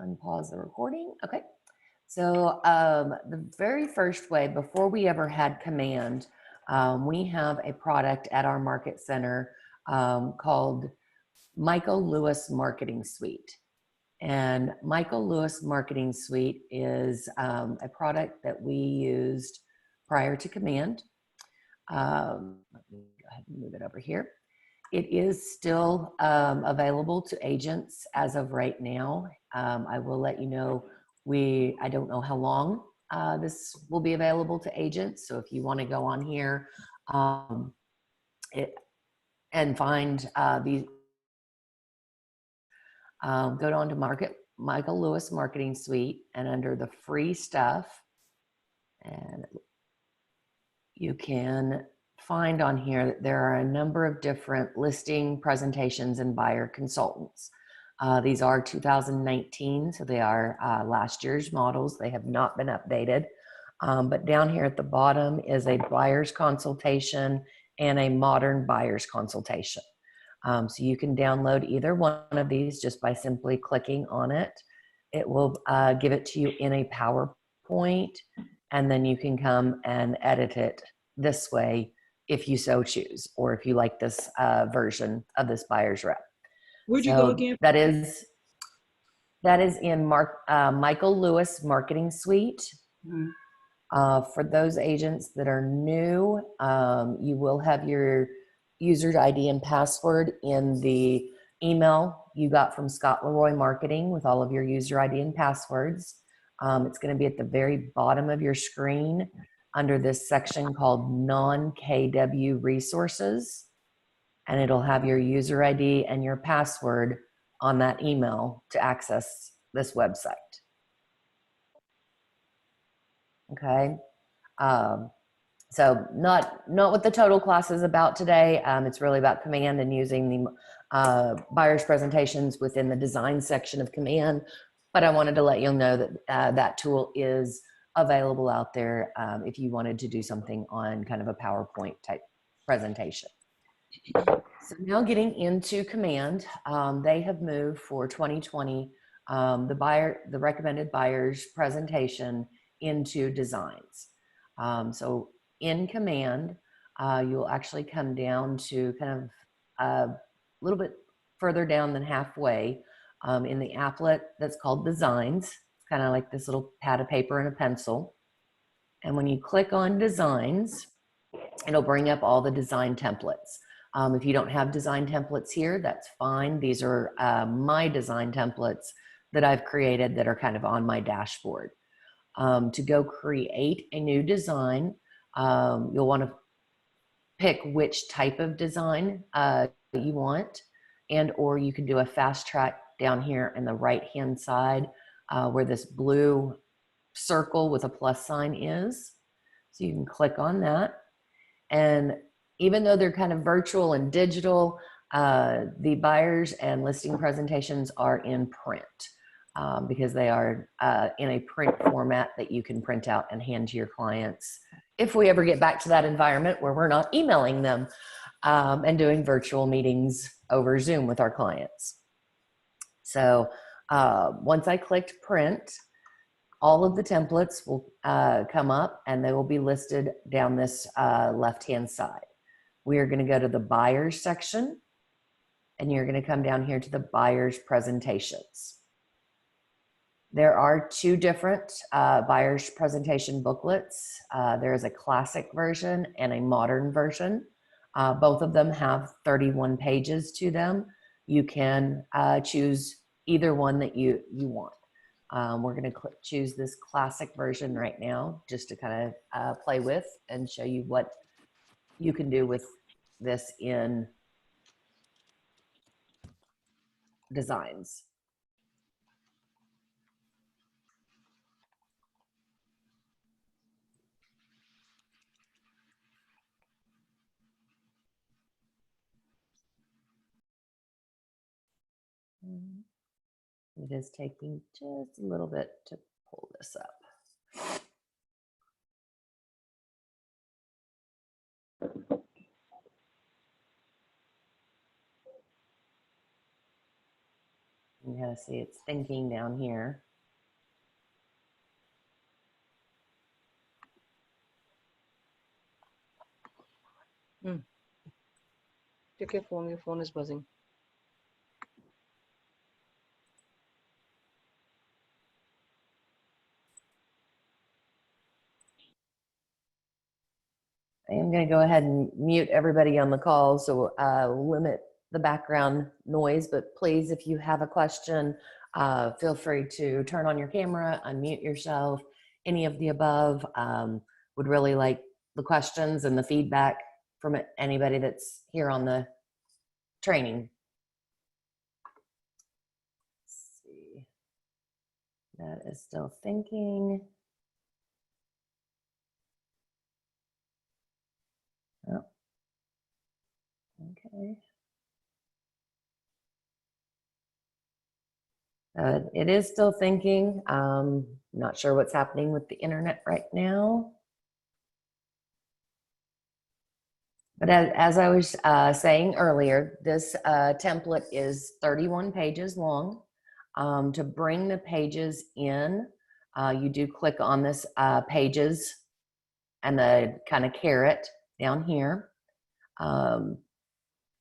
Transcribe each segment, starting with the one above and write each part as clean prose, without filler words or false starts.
unpause the recording. Okay. So the very first way, before we ever had Command, we have a product at our market center called Michael Lewis Marketing Suite. And Michael Lewis Marketing Suite is a product that we used prior to Command. Let me go ahead and move it over here. It is still available to agents as of right now. I will let you know, I don't know how long this will be available to agents. So if you want to go on here and find these, go on to Michael Lewis Marketing Suite, and under the free stuff, and you can find on here that there are a number of different listing presentations and buyer consultants. These are 2019, so they are last year's models. They have not been updated. But down here at the bottom is a buyer's consultation and a modern buyer's consultation. So you can download either one of these just by simply clicking on it. It will give it to you in a PowerPoint, and then you can come and edit it this way if you so choose, or if you like this version of this buyer's rep. Where'd you go again? That is in Michael Lewis Marketing Suite. Mm-hmm. For those agents that are new, you will have your user ID and password in the email you got from Scott Leroy Marketing with all of your user ID and passwords. It's going to be at the very bottom of your screen under this section called non-KW resources, and it'll have your user ID and your password on that email to access this website. Okay. So not what the total class is about today. It's really about Command and using the buyer's presentations within the design section of Command. But I wanted to let you know that that tool is available out there if you wanted to do something on kind of a PowerPoint type presentation. So now getting into Command, they have moved for 2020 the recommended buyer's presentation into designs. So in Command, you'll actually come down to kind of a little bit further down than halfway in the applet that's called Designs. It's kind of like this little pad of paper and a pencil. And when you click on Designs, it'll bring up all the design templates. If you don't have design templates here, that's fine. These are my design templates that I've created that are kind of on my dashboard. To go create a new design, you'll want to pick which type of design you want, and or you can do a fast track down here in the right hand side where this blue circle with a plus sign is. So you can click on that, and even though they're kind of virtual and digital, the buyers and listing presentations are in print. Because they are in a print format that you can print out and hand to your clients if we ever get back to that environment where we're not emailing them and doing virtual meetings over Zoom with our clients. So once I clicked print, all of the templates will come up and they will be listed down this left-hand side. We are going to go to the buyers section, and you're going to come down here to the buyers presentations. There are two different buyer's presentation booklets. There is a classic version and a modern version. Both of them have 31 pages to them. You can choose either one that you want. We're going to choose this classic version right now just to kind of play with and show you what you can do with this in designs. It is taking just a little bit to pull this up. You can kind of see it's thinking down here. Check your phone is buzzing. I am going to go ahead and mute everybody on the call, so limit the background noise, but please, if you have a question, feel free to turn on your camera, unmute yourself, any of the above. Would really like the questions and the feedback from anybody that's here on the training. Let's see. That is still thinking. Oh. Okay. It is still thinking. Not sure what's happening with the internet right now. But as I was saying earlier, this template is 31 pages long. To bring the pages in, you do click on this pages and the kind of caret down here.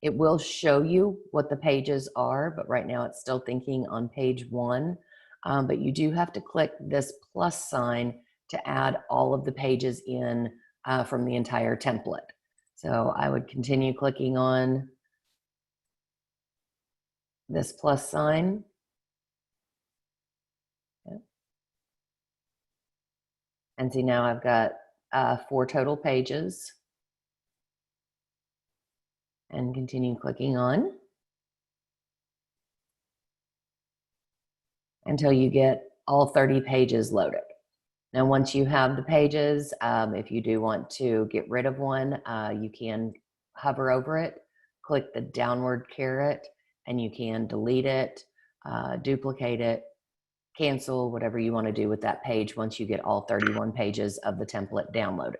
It will show you what the pages are, but right now it's still thinking on page 1. But you do have to click this plus sign to add all of the pages in from the entire template. So I would continue clicking on this plus sign. Okay. And see, now I've got 4 total pages. And continue clicking on until you get all 30 pages loaded. Now, once you have the pages, if you do want to get rid of one, you can hover over it, click the downward caret, and you can delete it, duplicate it, cancel, whatever you want to do with that page once you get all 31 pages of the template downloaded.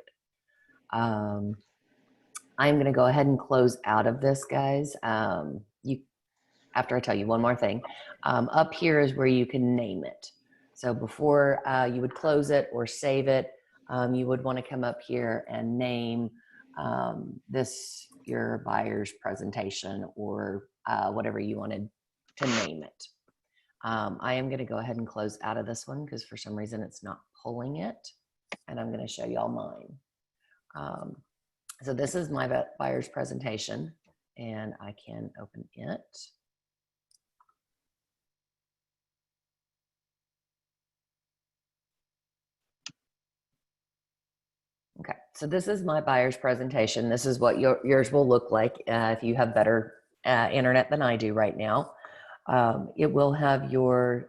I'm going to go ahead and close out of this, guys. After I tell you one more thing, up here is where you can name it. So before you would close it or save it, you would want to come up here and name this your buyer's presentation or whatever you wanted to name it. I am going to go ahead and close out of this one because for some reason it's not pulling it, and I'm going to show y'all mine. So this is my buyer's presentation, and I can open it. Okay, so this is my buyer's presentation. This is what yours will look like if you have better internet than I do right now. It will have your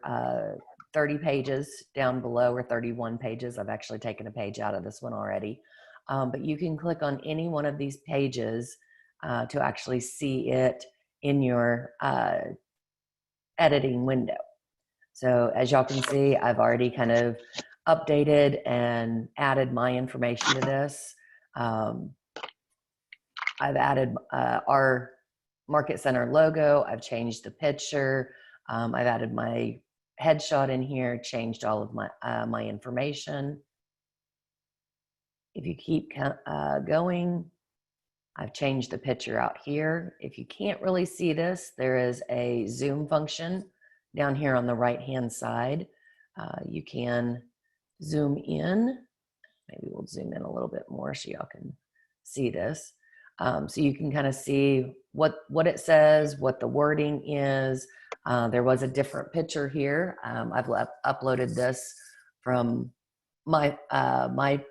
30 pages down below, or 31 pages. I've actually taken a page out of this one already. But you can click on any one of these pages to actually see it in your editing window. So as y'all can see, I've already kind of updated and added my information to this. I've added our Market Center logo. I've changed the picture. I've added my headshot in here, changed all of my information. If you keep going, I've changed the picture out here. If you can't really see this, there is a zoom function down here on the right-hand side. You can zoom in. Maybe we'll zoom in a little bit more so y'all can see this. So you can kind of see what it says, what the wording is. There was a different picture here. I've uploaded this from my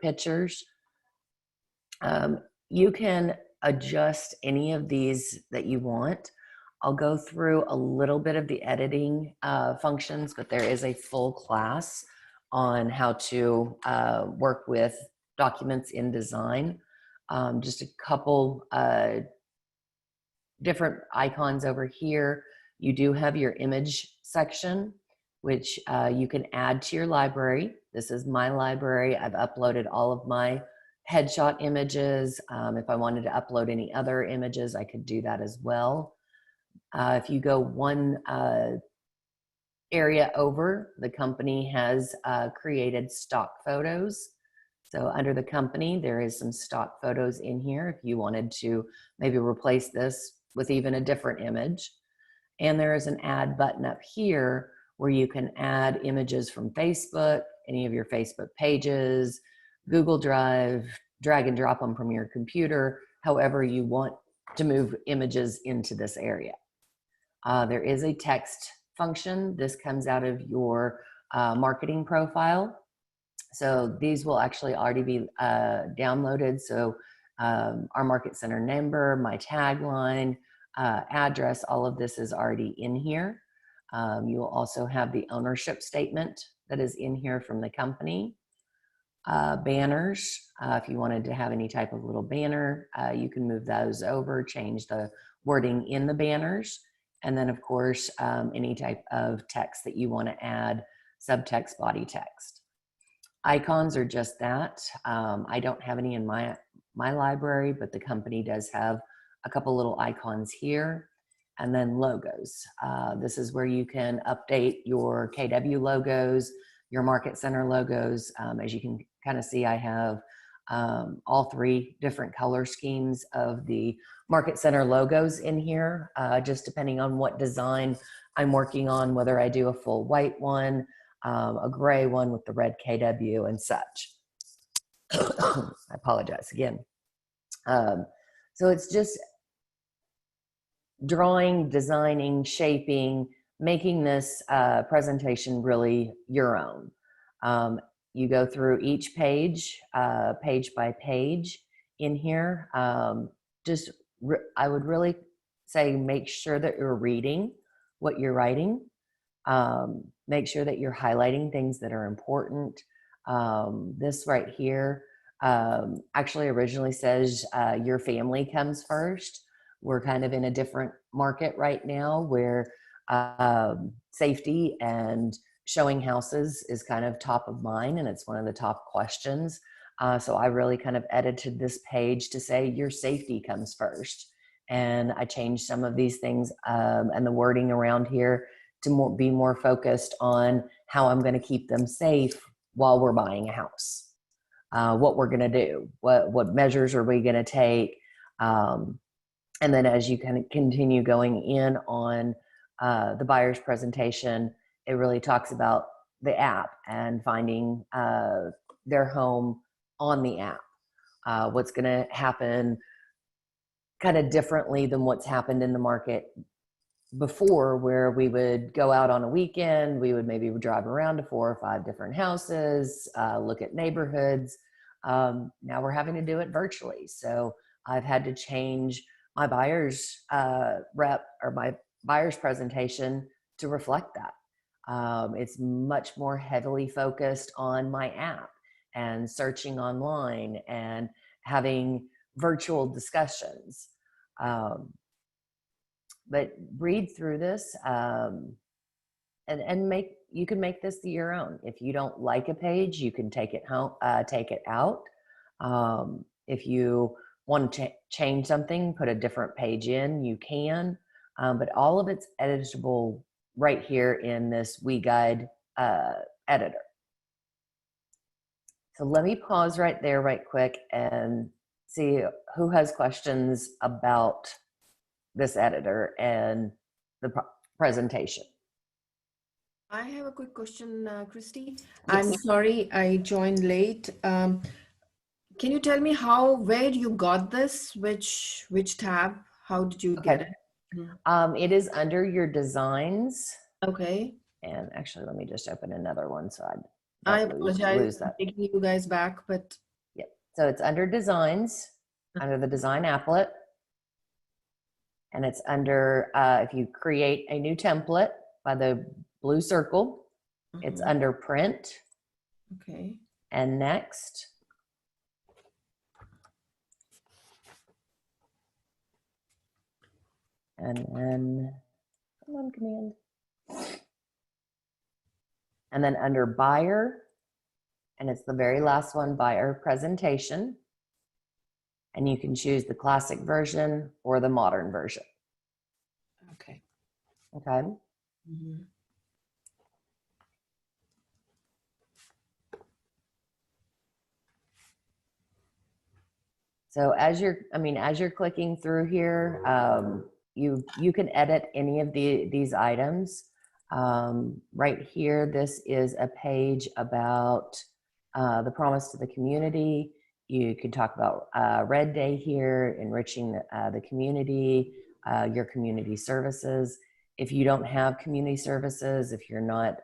pictures. You can adjust any of these that you want. I'll go through a little bit of the editing functions, but there is a full class on how to work with documents in design. Just a couple different icons over here. You do have your image section, which you can add to your library. This is my library. I've uploaded all of my headshot images. If I wanted to upload any other images, I could do that as well. If you go one area over, the company has created stock photos. So under the company, there is some stock photos in here if you wanted to maybe replace this with even a different image. And there is an add button up here where you can add images from Facebook, any of your Facebook pages, Google Drive, drag and drop them from your computer, however you want to move images into this area. There is a text function. This comes out of your marketing profile. So these will actually already be downloaded. So our market center number, my tagline, address, all of this is already in here. You will also have the ownership statement that is in here from the company. Banners, if you wanted to have any type of little banner, you can move those over, change the wording in the banners. And then of course, any type of text that you want to add, subtext, body text. Icons are just that. I don't have any in my library, but the company does have a couple little icons here. And then logos. This is where you can update your KW logos, your market center logos. As you can kind of see, I have all three different color schemes of the market center logos in here, just depending on what design I'm working on, whether I do a full white one, a gray one with the red KW and such. I apologize again. So it's just drawing, designing, shaping, making this presentation really your own. You go through each page, page by page in here. I would really say make sure that you're reading what you're writing. Make sure that you're highlighting things that are important. This right here actually originally says your family comes first. We're kind of in a different market right now where safety and showing houses is kind of top of mind, and it's one of the top questions. So I really kind of edited this page to say your safety comes first. And I changed some of these things and the wording around here to be more focused on how I'm going to keep them safe while we're buying a house. What we're going to do, what measures are we going to take? And then as you kind of continue going in on the buyer's presentation, it really talks about the app and finding their home on the app. What's going to happen kind of differently than what's happened in the market before, where we would go out on a weekend, we would maybe drive around to 4 or 5 different houses, look at neighborhoods. Now we're having to do it virtually. So I've had to change my buyer's rep or my buyer's presentation to reflect that. It's much more heavily focused on my app and searching online and having virtual discussions. But read through this and you can make this your own. If you don't like a page, you can take it home, take it out. If you want to change something, put a different page in, you can. But all of it's editable right here in this WeGuide editor. So let me pause right there right quick and see who has questions about this editor and the presentation. I have a quick question, Christy. Yes. I'm sorry I joined late. Can you tell me where you got this? Which tab? How did you get it? It is under your designs. Okay. And actually, let me just open another one so I don't apologize lose for that. taking you guys back, but Yep. So it's under designs, under the design applet. And it's under, if you create a new template by the blue circle, it's under print. Okay. And next. And then, come on, command. And then under buyer, and it's the very last one, buyer presentation. And you can choose the classic version or the modern version. Okay. Okay. So as you're clicking through here, you can edit any of these items. Right here, this is a page about the promise to the community. You can talk about Red Day here, enriching the community, your community services. If you don't have community services, if you're not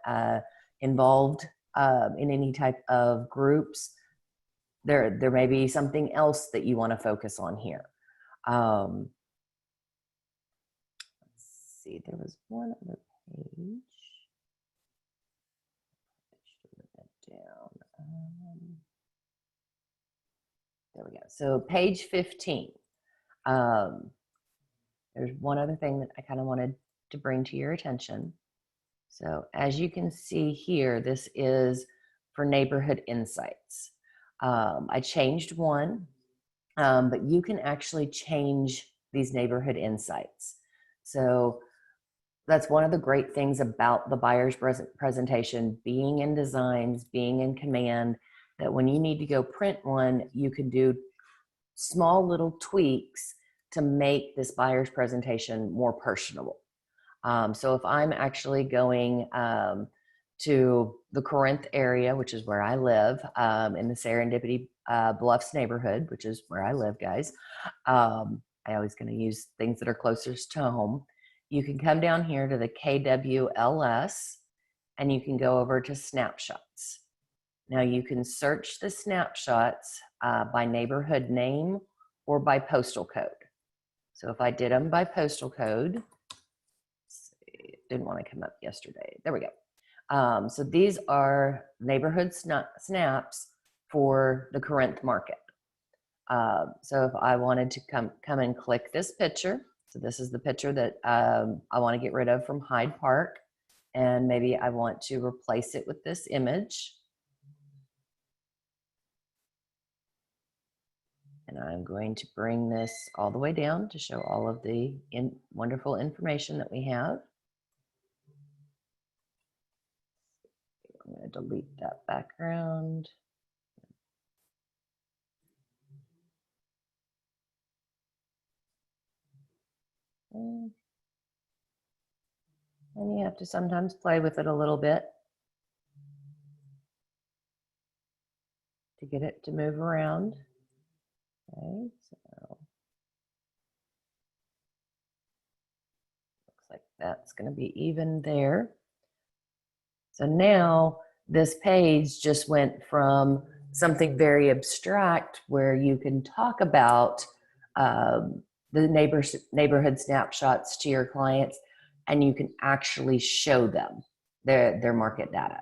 involved in any type of groups, there may be something else that you want to focus on here. Let's see, there was one other page. Down. There we go. So page 15. There's one other thing that I kind of wanted to bring to your attention. So as you can see here, this is for neighborhood insights. I changed one, but you can actually change these neighborhood insights. So that's one of the great things about the buyer's presentation, being in designs, being in command, that when you need to go print one, you can do small little tweaks to make this buyer's presentation more personable. So if I'm actually going to the Corinth area, which is where I live, in the Serendipity Bluffs neighborhood, which is where I live, guys. I always going to use things that are closest to home. You can come down here to the KWLS and you can go over to snapshots. Now you can search the snapshots by neighborhood name or by postal code. So if I did them by postal code, it didn't want to come up yesterday. There we go. So these are neighborhood snaps for the Corinth market. So if I wanted to come and click this picture, so this is the picture that I want to get rid of from Hyde Park, and maybe I want to replace it with this image. And I'm going to bring this all the way down to show all of the wonderful information that we have. I'm going to delete that background. And you have to sometimes play with it a little bit to get it to move around. Okay, so looks like that's going to be even there. So now this page just went from something very abstract where you can talk about the neighborhood snapshots to your clients, and you can actually show them their market data.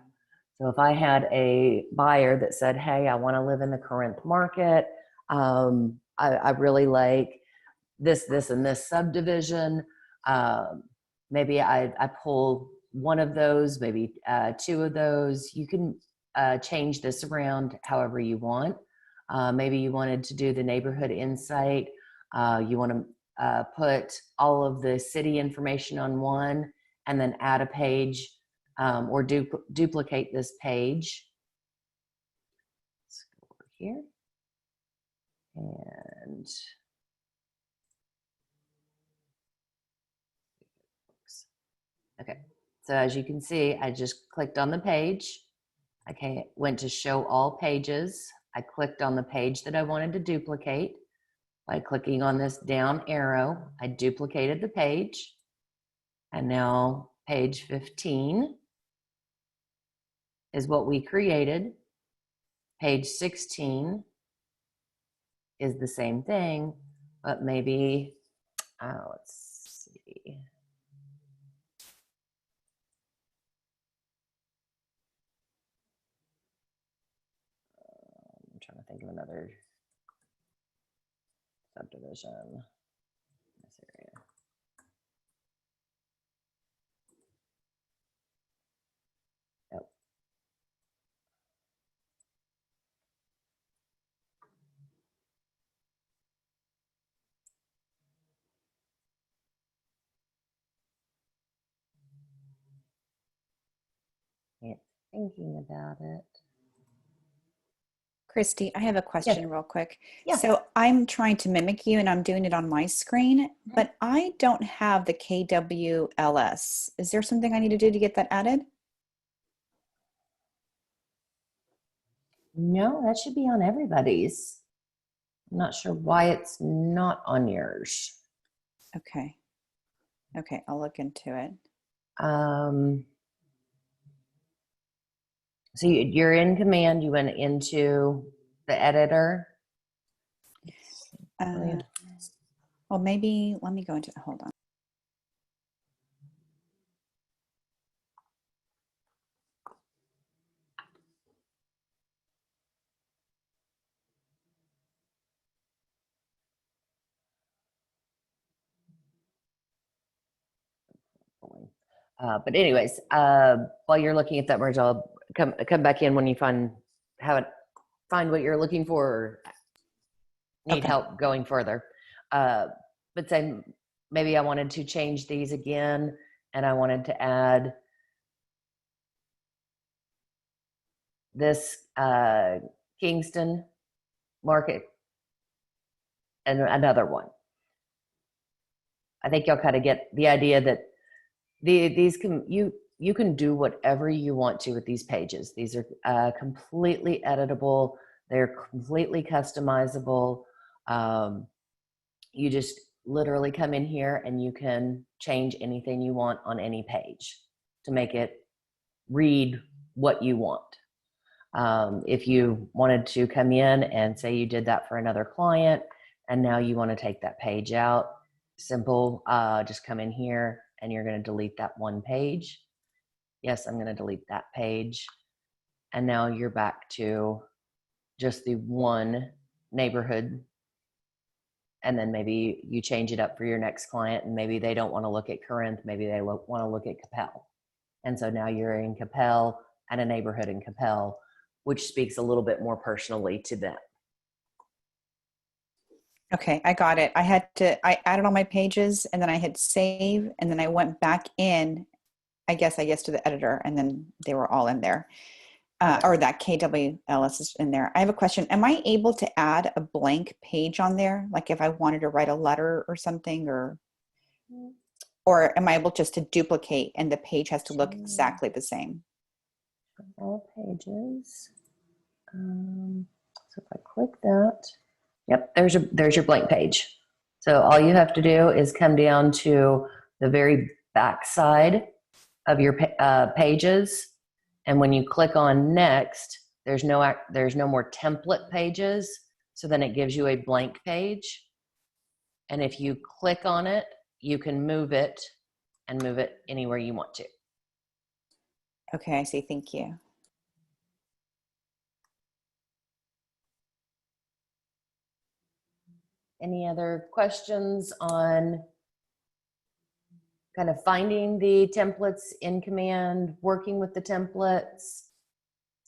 So if I had a buyer that said, hey, I want to live in the Corinth market, I really like this, and this subdivision. Maybe I pull one of those, maybe two of those. You can change this around however you want. Maybe you wanted to do the neighborhood insight. You want to put all of the city information on one and then add a page or duplicate this page. Let's go over here. And okay, so as you can see, I just clicked on the page. I went to show all pages. I clicked on the page that I wanted to duplicate. By clicking on this down arrow, I duplicated the page. And now page 15 is what we created. Page 16 is the same thing, but maybe, let's see. I'm trying to think of another subdivision in this area. Oh. Thinking about it. Christy, I have a question real quick. Yeah. So I'm trying to mimic you and I'm doing it on my screen, but I don't have the KWLS. Is there something I need to do to get that added? No, that should be on everybody's. I'm not sure why it's not on yours. Okay. Okay, I'll look into it. So you're in Command, you went into the editor. Well, maybe, let me go into, hold on. But anyways, while you're looking at that merge, I'll come back in when you find what you're looking for or need help going further. But say maybe I wanted to change these again, and I wanted to add this Kingston market and another one. I think y'all kind of get the idea that these can you can do whatever you want to with these pages. These are completely editable. They're completely customizable. You just literally come in here and you can change anything you want on any page to make it read what you want. If you wanted to come in and say you did that for another client and now you want to take that page out, simple, just come in here and you're going to delete that one page. Yes, I'm going to delete that page. And now you're back to just the one neighborhood. And then maybe you change it up for your next client and maybe they don't want to look at Corinth. Maybe they want to look at Capel. And so now you're in Capel and a neighborhood in Capel, which speaks a little bit more personally to them. Okay, I got it. I added all my pages and then I hit save and then I went back in, I guess to the editor and then they were all in there. Or that KWLS is in there. I have a question. Am I able to add a blank page on there? Like if I wanted to write a letter or something or am I able just to duplicate and the page has to look exactly the same? All pages. So if I click that, yep, there's your blank page. So all you have to do is come down to the very back side of your pages. And when you click on next, there's no more template pages. So then it gives you a blank page. And if you click on it, you can move it and move it anywhere you want to. Okay, I see. Thank you. Any other questions on kind of finding the templates in Command, working with the templates?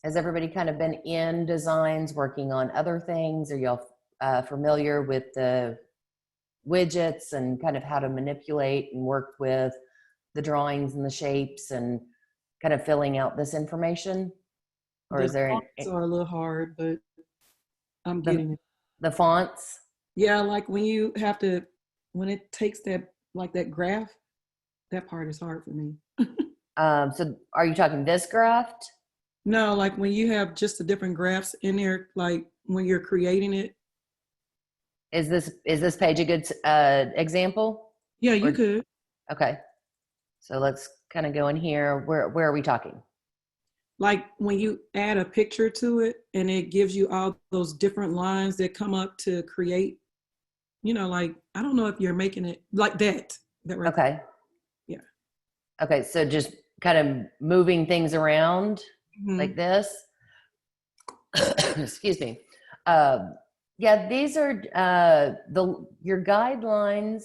Has everybody kind of been in designs, working on other things? Are y'all familiar with the widgets and kind of how to manipulate and work with the drawings and the shapes and kind of filling out this information? Or is there fonts are a little hard, but I'm getting it. The fonts? Yeah, like when it takes that, like that graph, that part is hard for me. So are you talking this graph? No, like when you have just the different graphs in there, like when you're creating it. Is this page a good example? Yeah, you could. Okay. So let's kind of go in here. Where are we talking? Like when you add a picture to it and it gives you all those different lines that come up to create, like, I don't know if you're making it like that. Right. Okay. Yeah. Okay. So just kind of moving things around like this. Excuse me. Yeah, these are your guidelines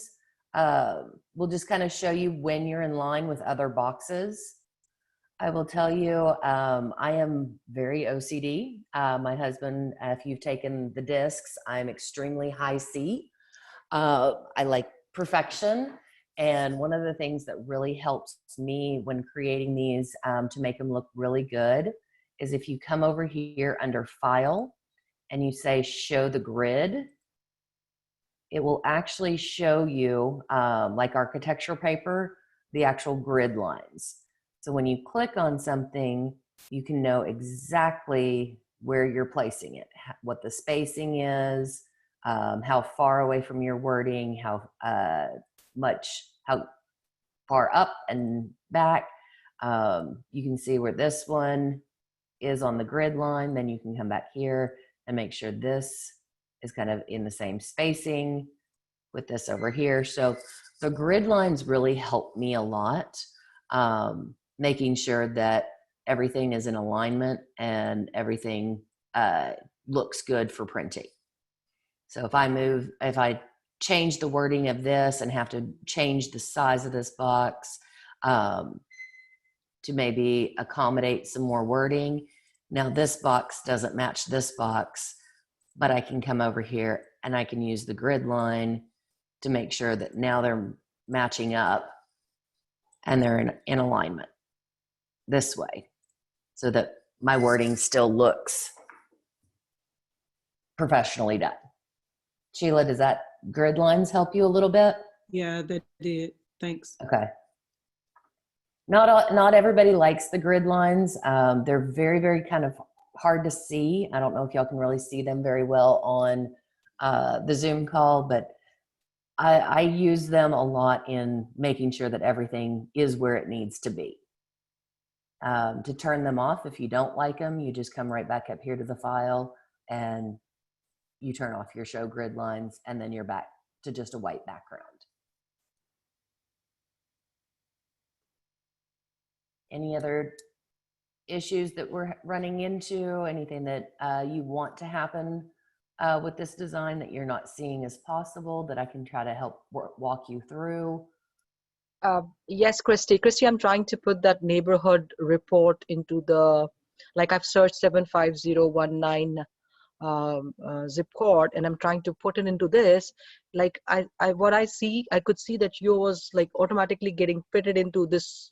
will just kind of show you when you're in line with other boxes. I will tell you, I am very OCD. My husband, if you've taken the discs, I'm extremely high C. I like perfection. And one of the things that really helps me when creating these to make them look really good is if you come over here under File and you say show the grid, it will actually show you, like architectural paper, the actual grid lines. So when you click on something, you can know exactly where you're placing it, what the spacing is, how far away from your wording, how far up and back. You can see where this one is on the grid line. Then you can come back here and make sure this is kind of in the same spacing with this over here. So the grid lines really help me a lot, making sure that everything is in alignment and everything looks good for printing. So if I change the wording of this and have to change the size of this box to maybe accommodate some more wording. Now this box doesn't match this box, but I can come over here and I can use the grid line to make sure that now they're matching up and they're in alignment this way so that my wording still looks professionally done. Sheila, does that grid lines help you a little bit? Yeah, that did. Thanks. Okay. Not everybody likes the grid lines. They're very, very kind of hard to see. I don't know if y'all can really see them very well on the Zoom call, but I use them a lot in making sure that everything is where it needs to be. To turn them off, if you don't like them, you just come right back up here to the file and you turn off your show grid lines, and then you're back to just a white background. Any other issues that we're running into? Anything that you want to happen with this design that you're not seeing as possible that I can try to help walk you through? Yes, Christy. Christy, I'm trying to put that neighborhood report into the, like I've searched 75019 zip code, and I'm trying to put it into this. Like what I see, I could see that yours like automatically getting fitted into this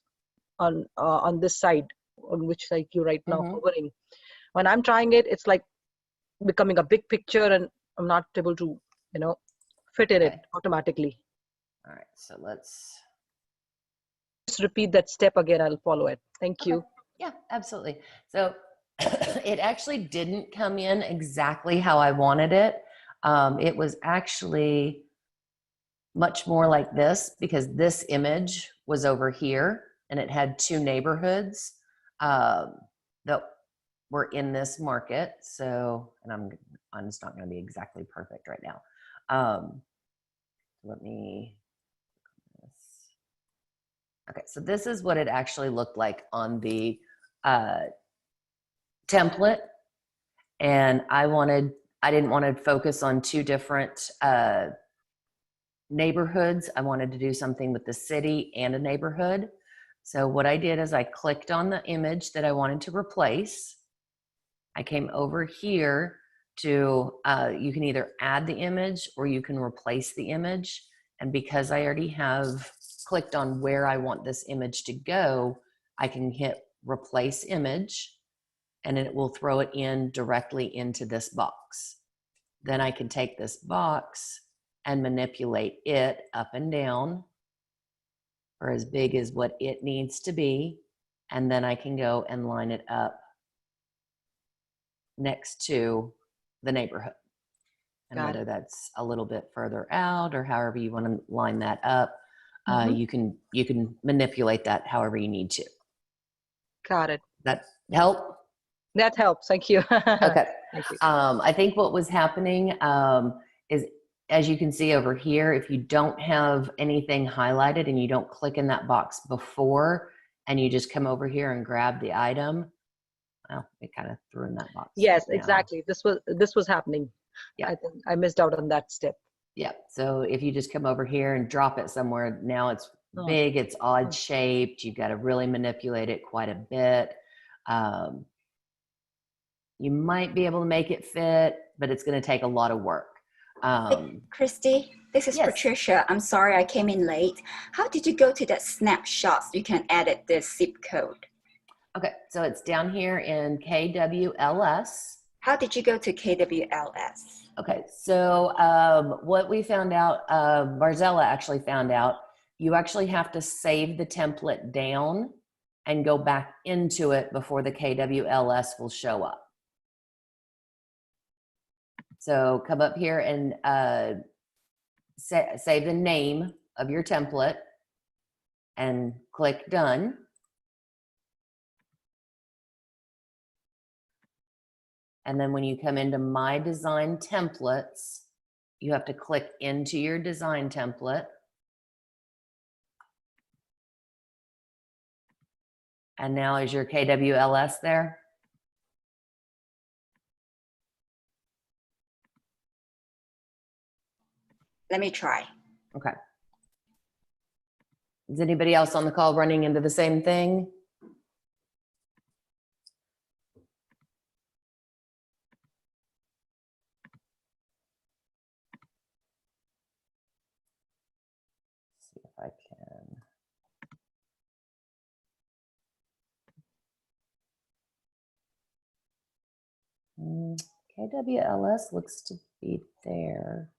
on this side, on which side you right now hovering. When I'm trying it, it's like becoming a big picture, and I'm not able to, fit in it automatically. All right, so let's just repeat that step again. I'll follow it. Thank you. Yeah, absolutely. So it actually didn't come in exactly how I wanted it. It was actually much more like this because this image was over here and it had two neighborhoods that were in this market. So, and I'm just not going to be exactly perfect right now. Let me. Okay, so this is what it actually looked like on the template, and I didn't want to focus on two different neighborhoods. I wanted to do something with the city and a neighborhood. So what I did is I clicked on the image that I wanted to replace. I came over here to, you can either add the image or you can replace the image. And because I already have clicked on where I want this image to go, I can hit replace image and it will throw it in directly into this box. Then I can take this box and manipulate it up and down for as big as what it needs to be. And then I can go and line it up next to the neighborhood. And whether that's a little bit further out or however you want to line that up, you can manipulate that however you need to. Got it. That help? That helps. Thank you. Okay. Thank you. I think what was happening is, as you can see over here, if you don't have anything highlighted and you don't click in that box before and you just come over here and grab the item, well, it kind of threw in that box. Yes, right now. exactly. This was happening. Yeah. I think I missed out on that step. Yeah. So if you just come over here and drop it somewhere, now it's big, it's odd shaped. You've got to really manipulate it quite a bit. You might be able to make it fit, but it's going to take a lot of work. Christy, this is Yes. Patricia. I'm sorry I came in late. How did you go to that snapshot so you can edit this zip code? Okay, so it's down here in KWLS. How did you go to KWLS? Okay, so what we found out, Barzella actually found out, you actually have to save the template down and go back into it before the KWLS will show up. So come up here and say the name of your template and click done. And then when you come into My Design Templates, you have to click into your design template. And now is your KWLS there? Let me try. Okay. Is anybody else on the call running into the same thing? See if I can. KWLS looks to be there.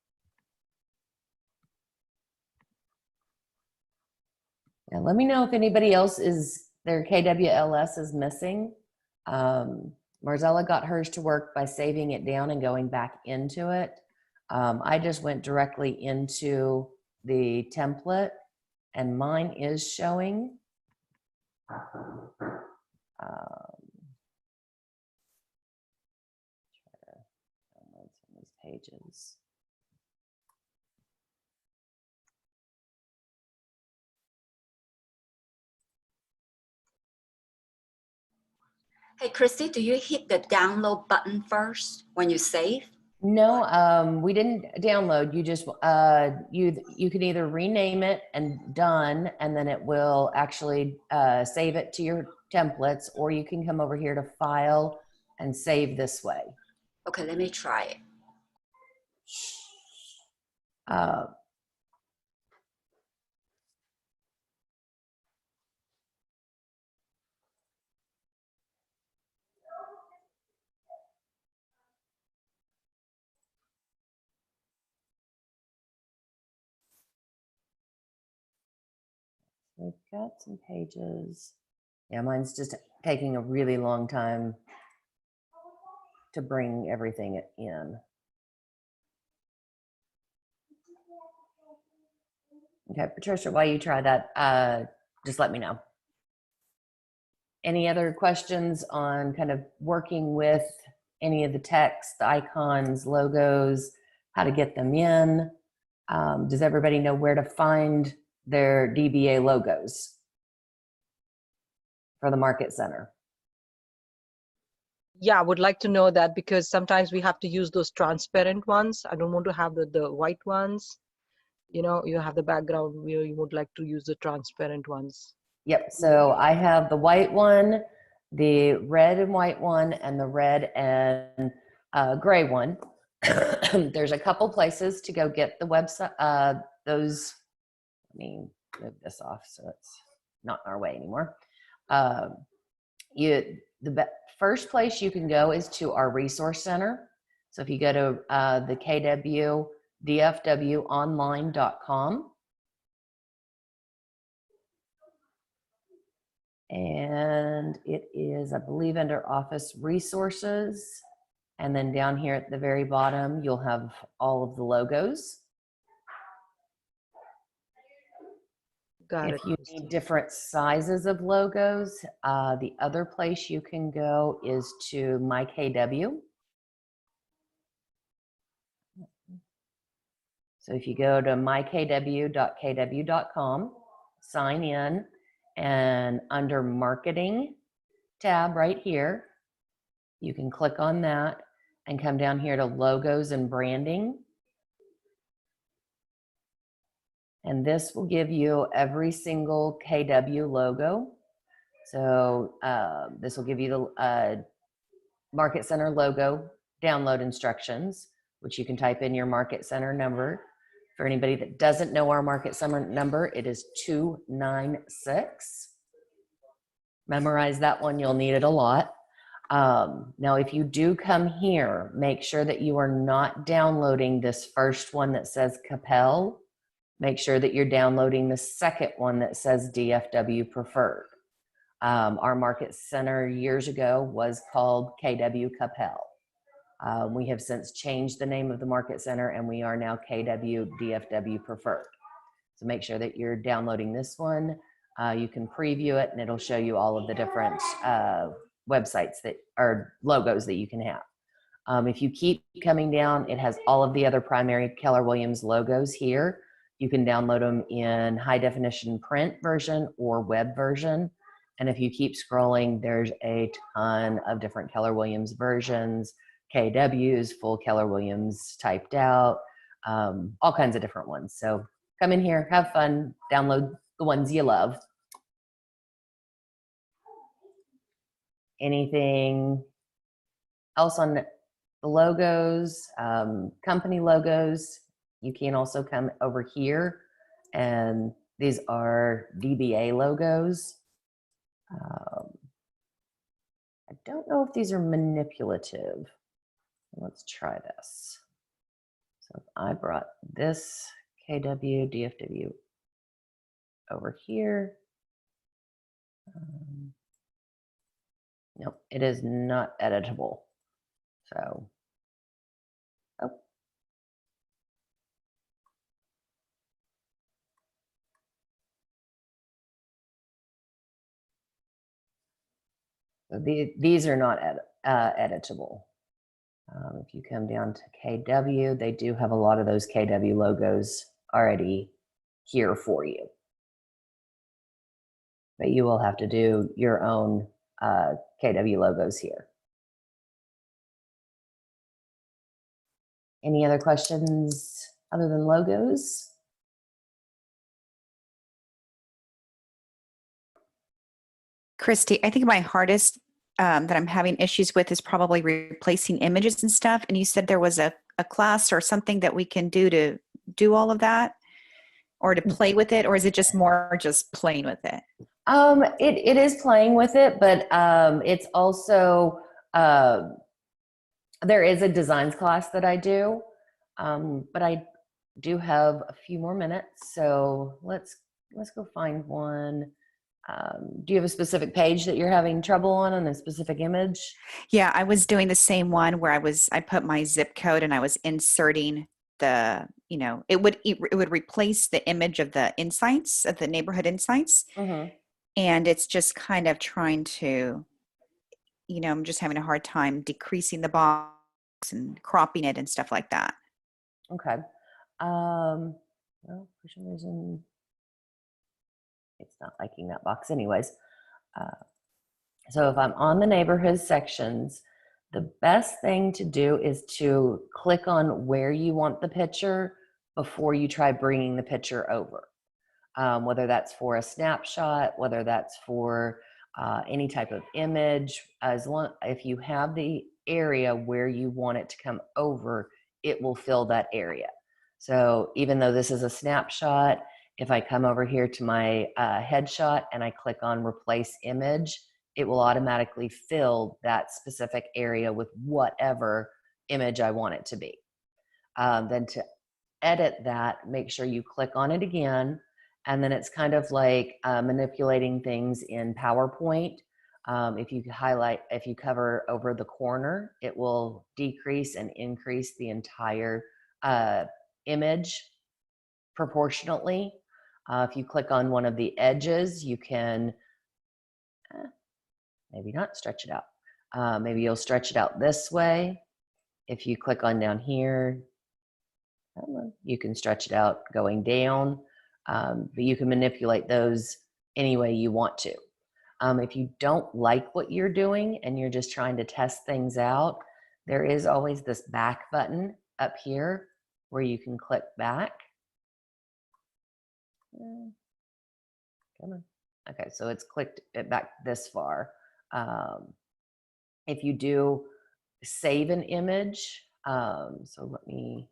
Yeah, let me know if anybody else is, their KWLS is missing. Marzella got hers to work by saving it down and going back into it. I just went directly into the template and mine is showing. Download some of these pages. Hey, Christy, do you hit the download button first when you save? No, we didn't download. You just you can either rename it and done, and then it will actually save it to your templates, or you can come over here to File and Save this way. Okay, let me try it. We've got some pages. Yeah, mine's just taking a really long time to bring everything in. Okay, Patricia, while you try that, just let me know. Any other questions on kind of working with any of the text, the icons, logos, how to get them in? Does everybody know where to find their DBA logos for the Market Center? Yeah, I would like to know that because sometimes we have to use those transparent ones. I don't want to have the white ones. You know, you have the background where you would like to use the transparent ones. Yep, so I have the white one, the red and white one, and the red and gray one. There's a couple places to go get the website, those, let me move this off so it's not in our way anymore. The first place you can go is to our resource center. So if you go to the kwdfwonline.com, and it is, I believe, under Office Resources. And then down here at the very bottom, you'll have all of the logos. Got If it. you need different sizes of logos, the other place you can go is to MyKW. So if you go to mykw.kw.com, sign in, and under Marketing tab right here, you can click on that and come down here to Logos and Branding. And this will give you every single KW logo. So this will give you the Market Center logo download instructions, which you can type in your Market Center number. For anybody that doesn't know our Market Center number, it is 296. Memorize that one, you'll need it a lot. Now, if you do come here, make sure that you are not downloading this first one that says Capel. Make sure that you're downloading the second one that says DFW Preferred. Our market center years ago was called KW Capel. We have since changed the name of the market center, and we are now KW DFW Preferred. So make sure that you're downloading this one. You can preview it, and it'll show you all of the different websites that are logos that you can have. If you keep coming down, it has all of the other primary Keller Williams logos here. You can download them in high definition print version or web version. And if you keep scrolling, there's a ton of different Keller Williams versions, KWs, full Keller Williams typed out, all kinds of different ones. So come in here, have fun, download the ones you love. Anything else on the logos, company logos? You can also come over here, and these are DBA logos. I don't know if these are manipulative. Let's try this. So if I brought this KW, DFW over here. Nope, it is not editable. So, oh. So these are not editable. If you come down to KW, they do have a lot of those KW logos already here for you. But you will have to do your own KW logos here. Any other questions other than logos? Christy, I think my hardest that I'm having issues with is probably replacing images and stuff. And you said there was a class or something that we can do to do all of that, or to play with it, or is it just more just playing with it? It is playing with it, but it's also there is a designs class that I do, but I do have a few more minutes, so let's go find one. Do you have a specific page that you're having trouble on a specific image? Yeah, I was doing the same one where I put my zip code and I was inserting the, it would replace the image of the insights, of the neighborhood insights. Mm-hmm. And it's just kind of trying to, I'm just having a hard time decreasing the box and cropping it and stuff like that. Okay. Well, for some reason, it's not liking that box anyways. So if I'm on the neighborhood sections, the best thing to do is to click on where you want the picture before you try bringing the picture over. Whether that's for a snapshot, whether that's for any type of image, if you have the area where you want it to come over, it will fill that area. So even though this is a snapshot, if I come over here to my headshot and I click on replace image, it will automatically fill that specific area with whatever image I want it to be. Then to edit that, make sure you click on it again. And then it's kind of like manipulating things in PowerPoint. If you cover over the corner, it will decrease and increase the entire image proportionately. If you click on one of the edges, you can maybe not stretch it out. Maybe you'll stretch it out this way. If you click on down here, you can stretch it out going down. But you can manipulate those any way you want to. If you don't like what you're doing and you're just trying to test things out, there is always this back button up here where you can click back. Come on. Okay, so it's clicked it back this far. If you do save an image, so let me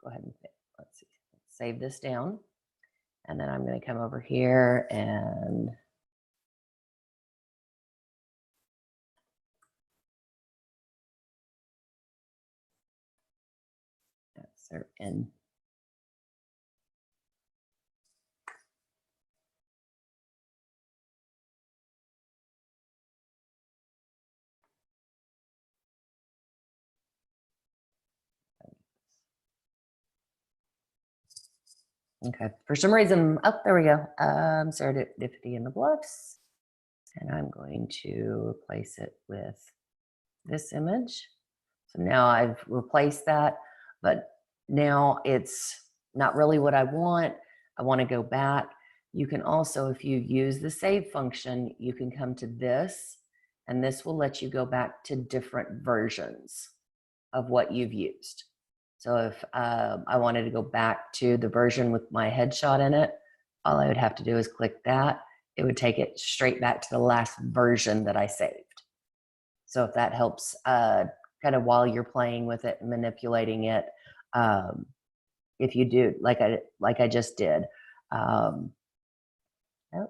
go ahead and let's see, save this down. And then I'm going to come over here and they're in. Okay, for some reason, oh, there we go. Serendipity in the Bluffs. And I'm going to replace it with this image. So now I've replaced that, but now it's not really what I want. I want to go back. You can also, if you use the save function, you can come to this, and this will let you go back to different versions of what you've used. So if I wanted to go back to the version with my headshot in it, all I would have to do is click that. It would take it straight back to the last version that I saved. So if that helps kind of while you're playing with it and manipulating it, if you do, like I just did. Oh, let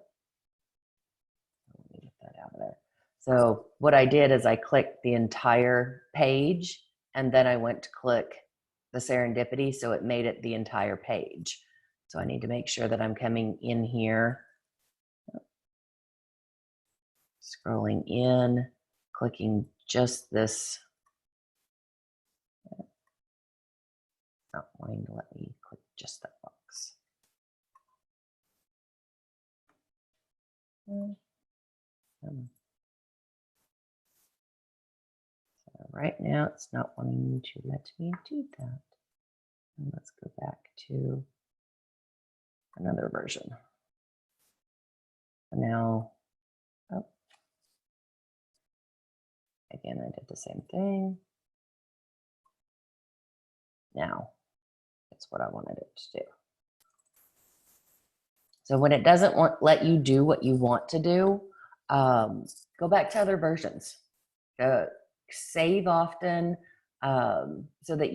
me get that out of there. So what I did is I clicked the entire page, and then I went to click the serendipity, so it made it the entire page. So I need to make sure that I'm coming in here, scrolling in, clicking just this. Not wanting to let me click just that box. So right now it's not wanting to let me do that. And let's go back to another version. And now, oh, again, I did the same thing. Now, it's what I wanted it to do. So when it doesn't let you do what you want to do, go back to other versions. Save often, so that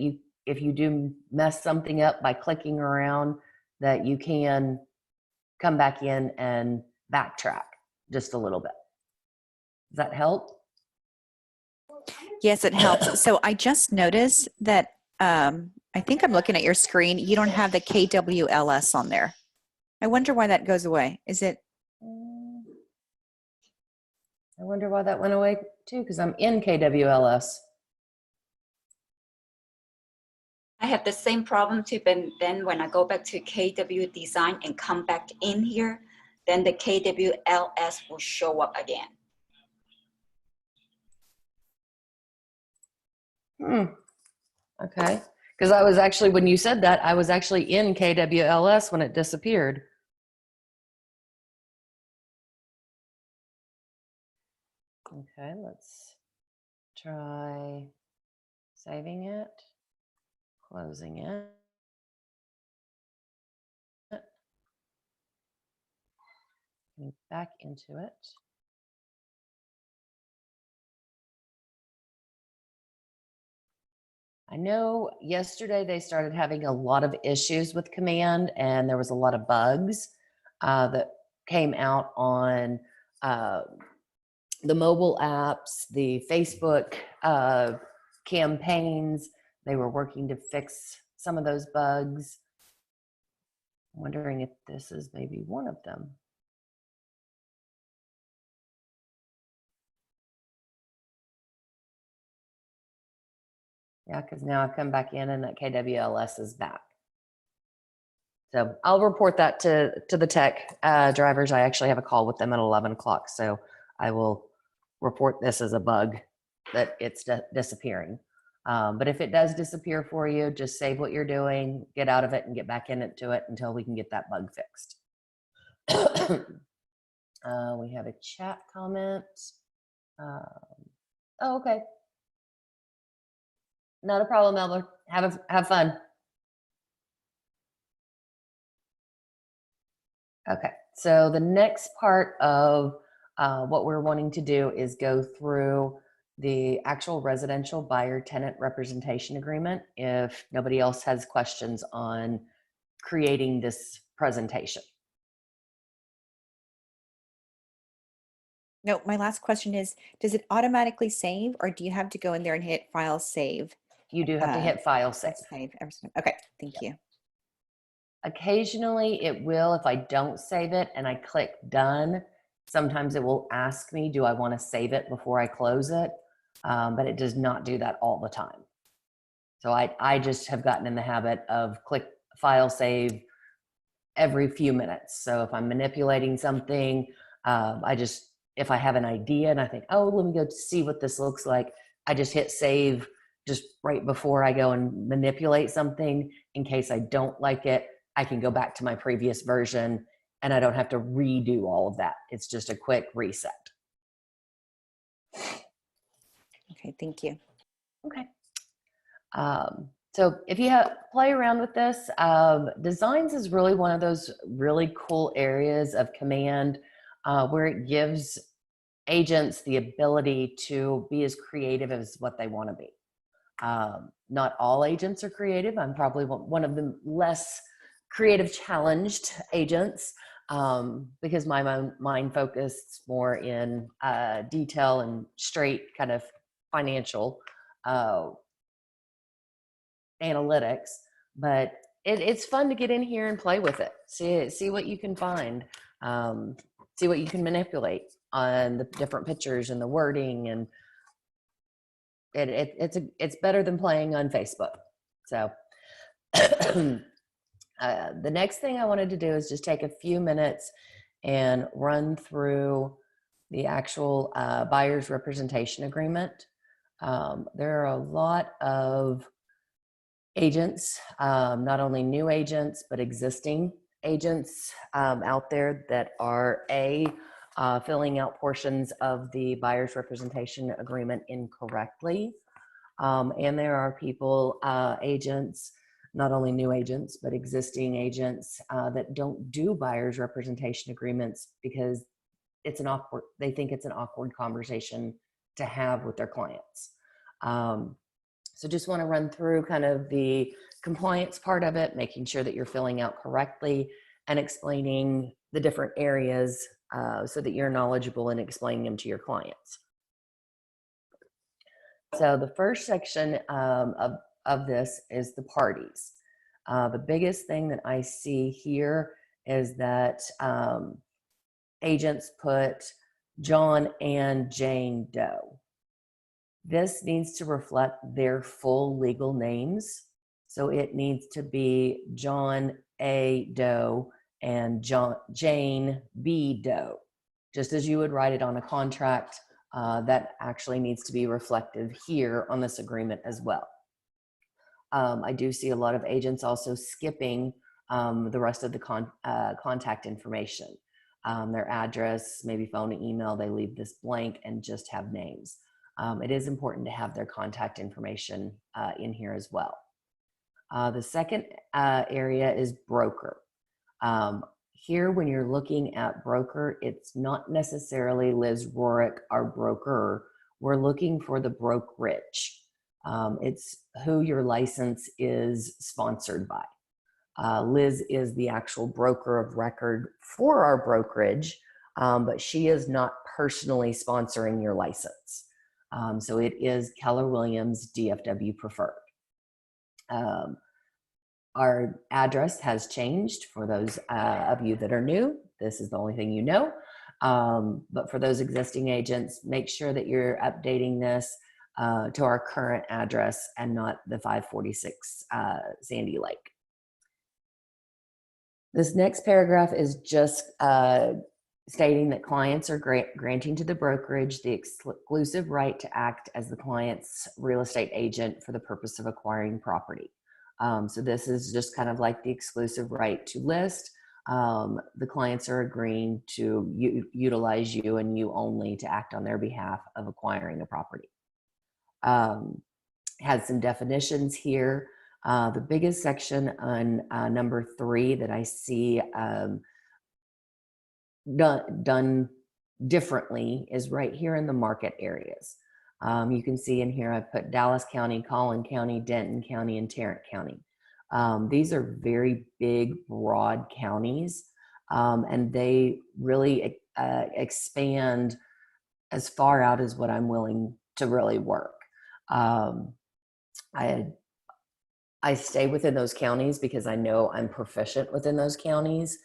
if you do mess something up by clicking around, that you can come back in and backtrack just a little bit. Does that help? Yes, it helps. So I just noticed that I think I'm looking at your screen. You don't have the KWLS on there. I wonder why that goes away. Is it? I wonder why that went away too, because I'm in KWLS. I have the same problem too, but then when I go back to KW design and come back in here, then the KWLS will show up again. Okay. Because I was actually, when you said that, I was actually in KWLS when it disappeared. Okay, let's try saving it, closing it. Back into it. I know yesterday they started having a lot of issues with Command, and there was a lot of bugs that came out on the mobile apps, the Facebook campaigns. They were working to fix some of those bugs. I'm wondering if this is maybe one of them. Yeah, because now I've come back in and that KWLS is back. So I'll report that to the tech drivers. I actually have a call with them at 11 o'clock. So I will report this as a bug that it's disappearing. But if it does disappear for you, just save what you're doing, get out of it and get back into it until we can get that bug fixed. We have a chat comment. Oh, okay. Not a problem, Elber. Have fun. Okay, so the next part of what we're wanting to do is go through the actual residential buyer tenant representation agreement if nobody else has questions on creating this presentation. No, my last question is, does it automatically save or do you have to go in there and hit file save You do have to hit file save. Save. Okay, thank you. Occasionally it will, if I don't save it and I click done, sometimes it will ask me, do I want to save it before I close it? But it does not do that all the time. So I just have gotten in the habit of click file save every few minutes. So if I'm manipulating something, if I have an idea and I think, oh, let me go see what this looks like, I just hit save just right before I go and manipulate something. In case I don't like it, I can go back to my previous version and I don't have to redo all of that. It's just a quick reset. Okay, thank you. Okay. So if you play around with this, designs is really one of those really cool areas of command where it gives agents the ability to be as creative as what they want to be. Not all agents are creative. I'm probably one of the less creative challenged agents because my mind focused more in detail and straight kind of financial analytics, but it's fun to get in here and play with it. See what you can find. See what you can manipulate on the different pictures and the wording, and it's better than playing on Facebook. So the next thing I wanted to do is just take a few minutes and run through the actual buyer's representation agreement. There are a lot of agents, not only new agents, but existing agents out there that are filling out portions of the buyer's representation agreement incorrectly. And there are people, agents, not only new agents, but existing agents that don't do buyer's representation agreements because they think it's an awkward conversation to have with their clients. So just want to run through kind of the compliance part of it, making sure that you're filling out correctly and explaining the different areas so that you're knowledgeable in explaining them to your clients. So the first section of this is the parties. The biggest thing that I see here is that agents put John and Jane Doe. This needs to reflect their full legal names. So it needs to be John A. Doe and Jane B. Doe. Just as you would write it on a contract, that actually needs to be reflective here on this agreement as well. I do see a lot of agents also skipping the rest of the contact information. Their address, maybe phone and email, they leave this blank and just have names. It is important to have their contact information in here as well. The second area is broker. Here, when you're looking at broker, it's not necessarily Liz Rorick, our broker. We're looking for the brokerage. It's who your license is sponsored by. Liz is the actual broker of record for our brokerage, but she is not personally sponsoring your license. So it is Keller Williams DFW Preferred. Our address has changed for those of you that are new. This is the only thing you know. But for those existing agents, make sure that you're updating this to our current address and not the 546 Sandy Lake. This next paragraph is just stating that clients are granting to the brokerage the exclusive right to act as the client's real estate agent for the purpose of acquiring property. So this is just kind of like the exclusive right to list. The clients are agreeing to utilize you and you only to act on their behalf of acquiring a property. Has some definitions here. The biggest section on number 3 that I see done differently is right here in the market areas. You can see in here I've put Dallas County, Collin County, Denton County, and Tarrant County. These are very big, broad counties, and they really expand as far out as what I'm willing to really work. I stay within those counties because I know I'm proficient within those counties.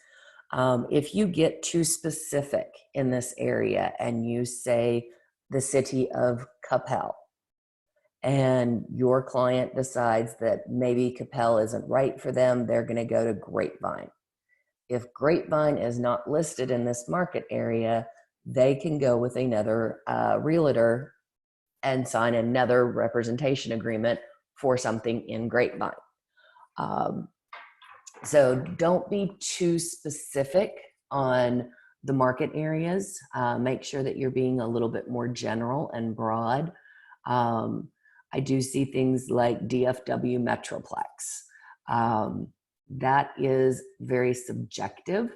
If you get too specific in this area and you say the city of Capel, and your client decides that maybe Capel isn't right for them, they're going to go to Grapevine. If Grapevine is not listed in this market area, they can go with another realtor and sign another representation agreement for something in Grapevine. So don't be too specific on the market areas. Make sure that you're being a little bit more general and broad. I do see things like DFW Metroplex. That is very subjective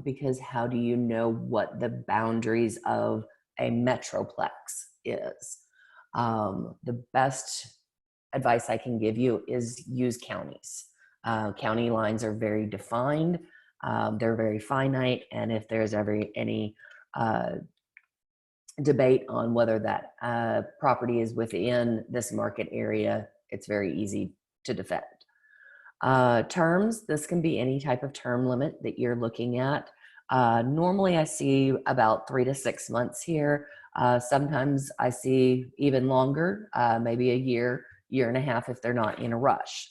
because how do you know what the boundaries of a Metroplex is? The best advice I can give you is use counties. County lines are very defined. They're very finite. And if there's ever any debate on whether that property is within this market area, it's very easy to defend. Terms, this can be any type of term limit that you're looking at. Normally I see about 3 to 6 months here. Sometimes I see even longer, maybe a year, year and a half if they're not in a rush.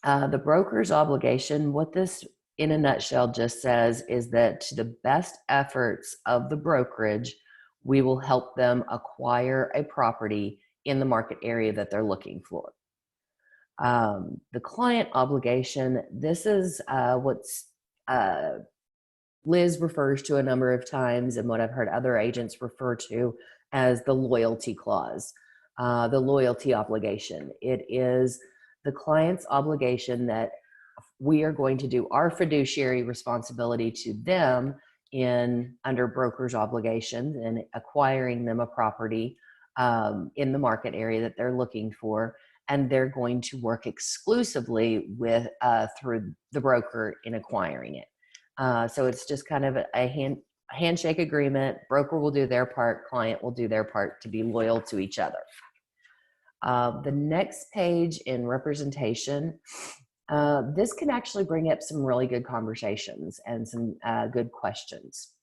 The broker's obligation, what this in a nutshell just says is that to the best efforts of the brokerage, we will help them acquire a property in the market area that they're looking for. The client obligation, this is what's Liz refers to a number of times and what I've heard other agents refer to as the loyalty clause, the loyalty obligation. It is the client's obligation that we are going to do our fiduciary responsibility to them in under broker's obligations and acquiring them a property in the market area that they're looking for. And they're going to work exclusively with through the broker in acquiring it. So it's just kind of a handshake agreement. Broker will do their part, client will do their part to be loyal to each other. The next page in representation, this can actually bring up some really good conversations and some good questions.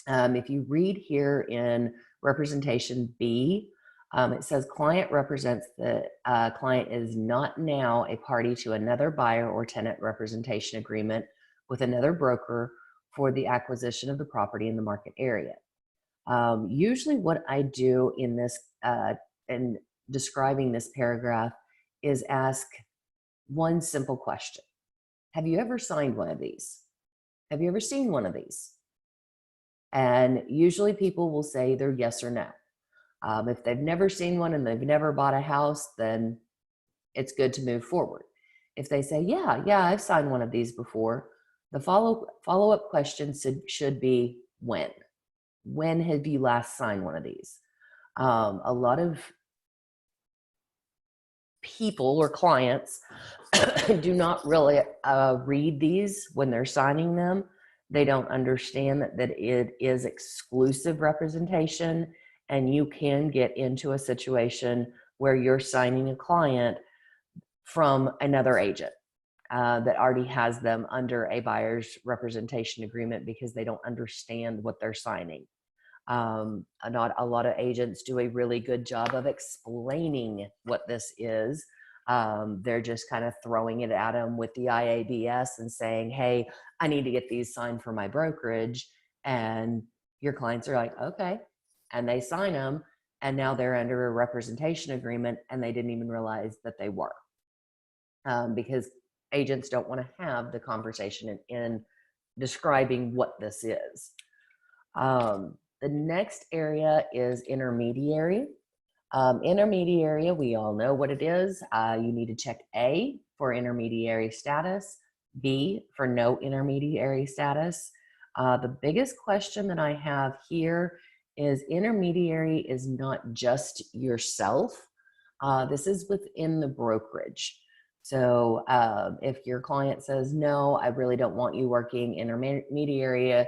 If you read here in representation B, it says client represents the client is not now a party to another buyer or tenant representation agreement with another broker for the acquisition of the property in the market area. Usually what I do in this, in describing this paragraph is ask one simple question. Have you ever signed one of these? Have you ever seen one of these? And usually people will say either yes or no. If they've never seen one and they've never bought a house, then it's good to move forward. If they say, yeah, I've signed one of these before, the follow-up question should be when. When have you last signed one of these? A lot of people or clients do not really read these when they're signing them. They don't understand that it is exclusive representation, and you can get into a situation where you're signing a client from another agent that already has them under a buyer's representation agreement because they don't understand what they're signing. Not a lot of agents do a really good job of explaining what this is. They're just kind of throwing it at them with the IABS and saying, hey, I need to get these signed for my brokerage. And your clients are like, okay. And they sign them. And now they're under a representation agreement and they didn't even realize that they were. Because agents don't want to have the conversation in describing what this is. The next area is intermediary. Intermediary, we all know what it is. You need to check A for intermediary status, B for no intermediary status. The biggest question that I have here is intermediary is not just yourself. This is within the brokerage. So if your client says, no, I really don't want you working intermediary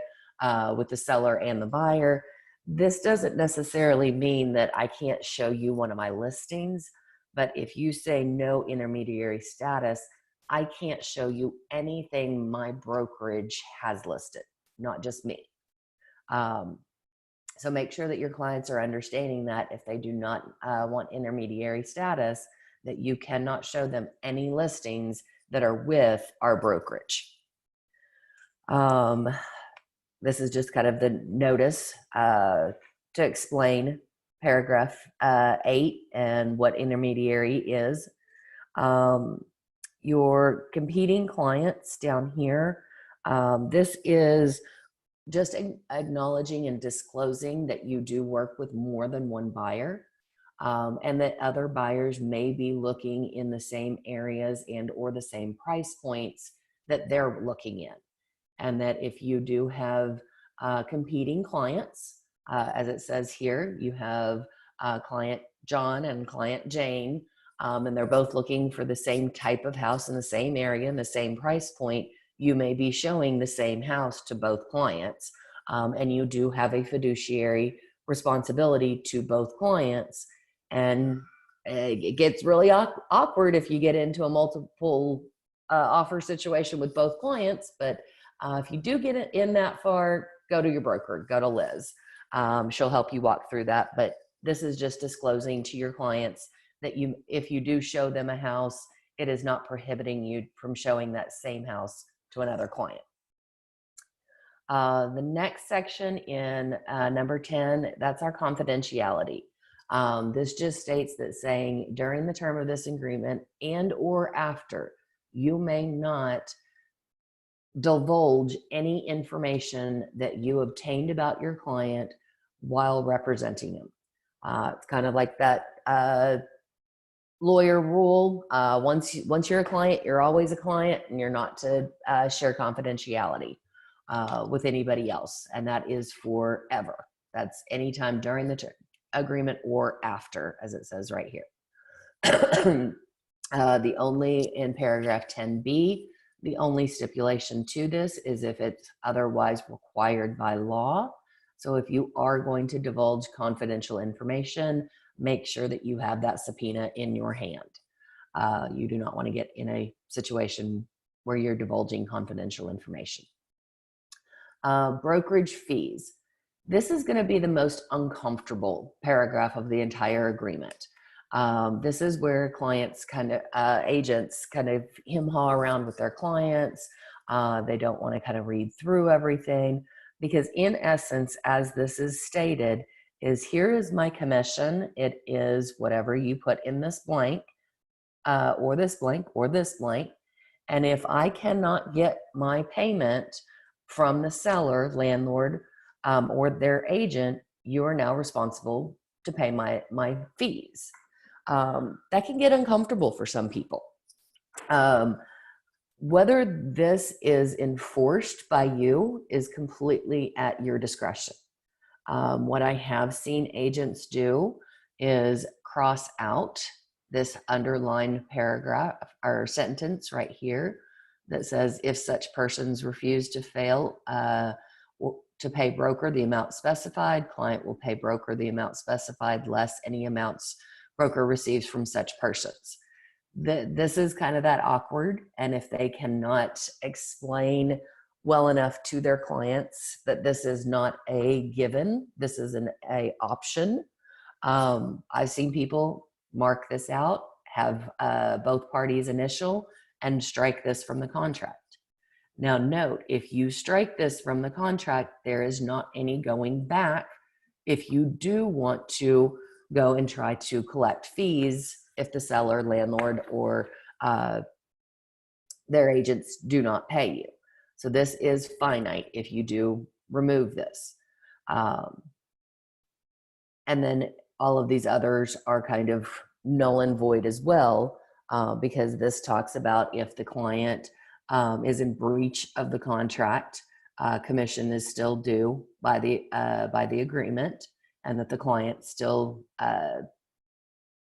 with the seller and the buyer, This doesn't necessarily mean that I can't show you one of my listings, but if you say no intermediary status, I can't show you anything my brokerage has listed, not just me. So make sure that your clients are understanding that if they do not want intermediary status, that you cannot show them any listings that are with our brokerage. This is just kind of the notice to explain paragraph 8 and what intermediary is. Your competing clients down here, this is just acknowledging and disclosing that you do work with more than one buyer, and that other buyers may be looking in the same areas and or the same price points that they're looking in. And that if you do have competing clients, as it says here, you have client John and client Jane, and they're both looking for the same type of house in the same area and the same price point, you may be showing the same house to both clients. And you do have a fiduciary responsibility to both clients. And it gets really awkward if you get into a multiple offer situation with both clients, but if you do get it in that far, go to your broker, go to Liz. She'll help you walk through that. But this is just disclosing to your clients that if you do show them a house, it is not prohibiting you from showing that same house to another client. The next section in number 10, that's our confidentiality. This just states that saying during the term of this agreement and or after, you may not divulge any information that you obtained about your client while representing them. It's kind of like that lawyer rule. Once you're a client, you're always a client, and you're not to share confidentiality with anybody else. And that is forever. That's anytime during the agreement or after, as it says right here. The only, in paragraph 10B, the only stipulation to this is if it's otherwise required by law. So if you are going to divulge confidential information, make sure that you have that subpoena in your hand. You do not want to get in a situation where you're divulging confidential information. Brokerage fees. This is going to be the most uncomfortable paragraph of the entire agreement. This is where clients agents kind of hem-haw around with their clients. They don't want to kind of read through everything, because in essence, as this is stated, is here is my commission. It is whatever you put in this blank, or this blank, or this blank. And if I cannot get my payment from the seller, landlord, or their agent, you are now responsible to pay my fees. That can get uncomfortable for some people. Whether this is enforced by you is completely at your discretion. What I have seen agents do is cross out this underlined paragraph or sentence right here that says, if such persons refuse to fail to pay broker the amount specified, client will pay broker the amount specified less any amounts broker receives from such persons. This is kind of that awkward. And if they cannot explain well enough to their clients that this is not a given, this is an option. I've seen people mark this out, have both parties initial, and strike this from the contract. Now note, if you strike this from the contract, there is not any going back if you do want to go and try to collect fees if the seller, landlord, or their agents do not pay you. So this is finite if you do remove this. And then all of these others are kind of null and void as well, because this talks about if the client is in breach of the contract, commission is still due by the agreement, and that the client still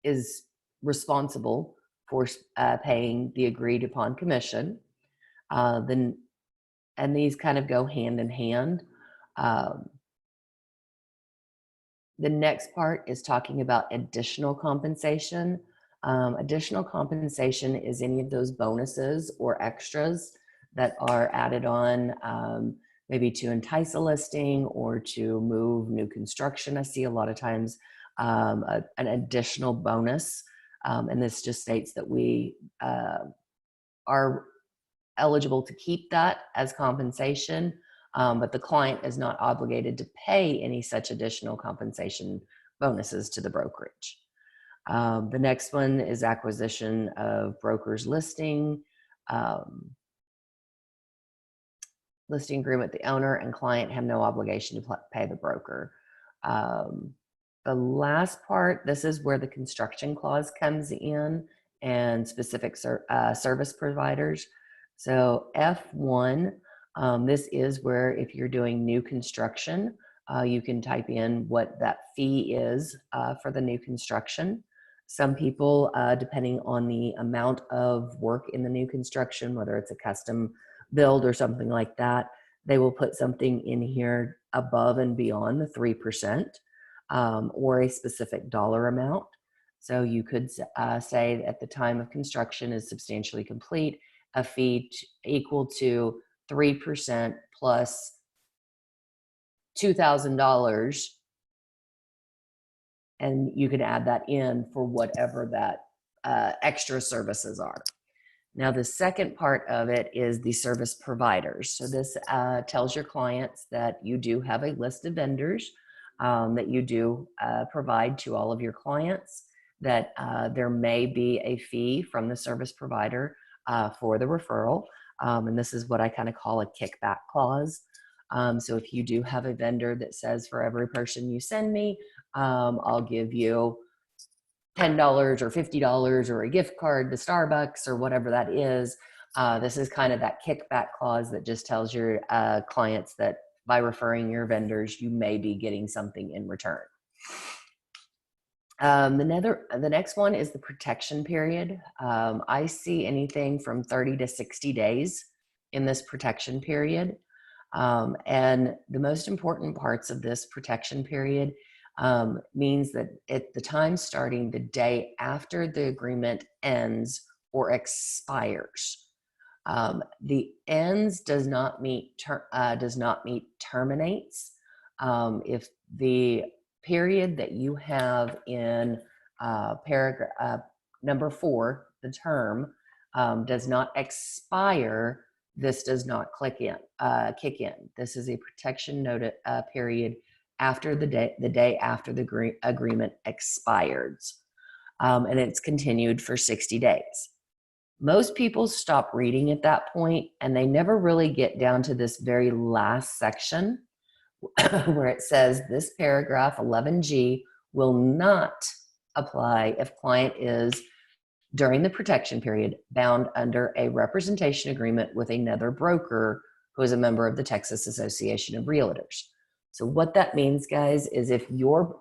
is responsible for paying the agreed upon commission. Then, and these kind of go hand in hand. The next part is talking about additional compensation. Additional compensation is any of those bonuses or extras that are added on, maybe to entice a listing or to move new construction. I see a lot of times an additional bonus, and this just states that we are eligible to keep that as compensation, but the client is not obligated to pay any such additional compensation bonuses to the brokerage. The next one is acquisition of broker's listing. Listing agreement, the owner and client have no obligation to pay the broker. The last part, this is where the construction clause comes in and specific service providers. So F1, this is where if you're doing new construction, you can type in what that fee is for the new construction. Some people, depending on the amount of work in the new construction, whether it's a custom build or something like that, they will put something in here above and beyond the 3%, or a specific dollar amount. So you could say at the time of construction is substantially complete, a fee equal to 3% plus $2,000, and you can add that in for whatever that extra services are. Now, the second part of it is the service providers. So this tells your clients that you do have a list of vendors that you do provide to all of your clients, that there may be a fee from the service provider for the referral. And this is what I kind of call a kickback clause. So if you do have a vendor that says for every person you send me, I'll give you $10 or $50 or a gift card to Starbucks or whatever that is. This is kind of that kickback clause that just tells your clients that by referring your vendors, you may be getting something in return. The next one is the protection period. I see anything from 30 to 60 days in this protection period. And the most important parts of this protection period means that at the time starting the day after the agreement ends or expires. The ends does not mean terminates. If the period that you have in paragraph number 4, the term, does not expire, this does not kick in. This is a protection period after the day after the agreement expires, and it's continued for 60 days. Most people stop reading at that point, and they never really get down to this very last section where it says this paragraph 11G will not apply if client is during the protection period bound under a representation agreement with another broker who is a member of the Texas Association of Realtors. So what that means, guys, is if your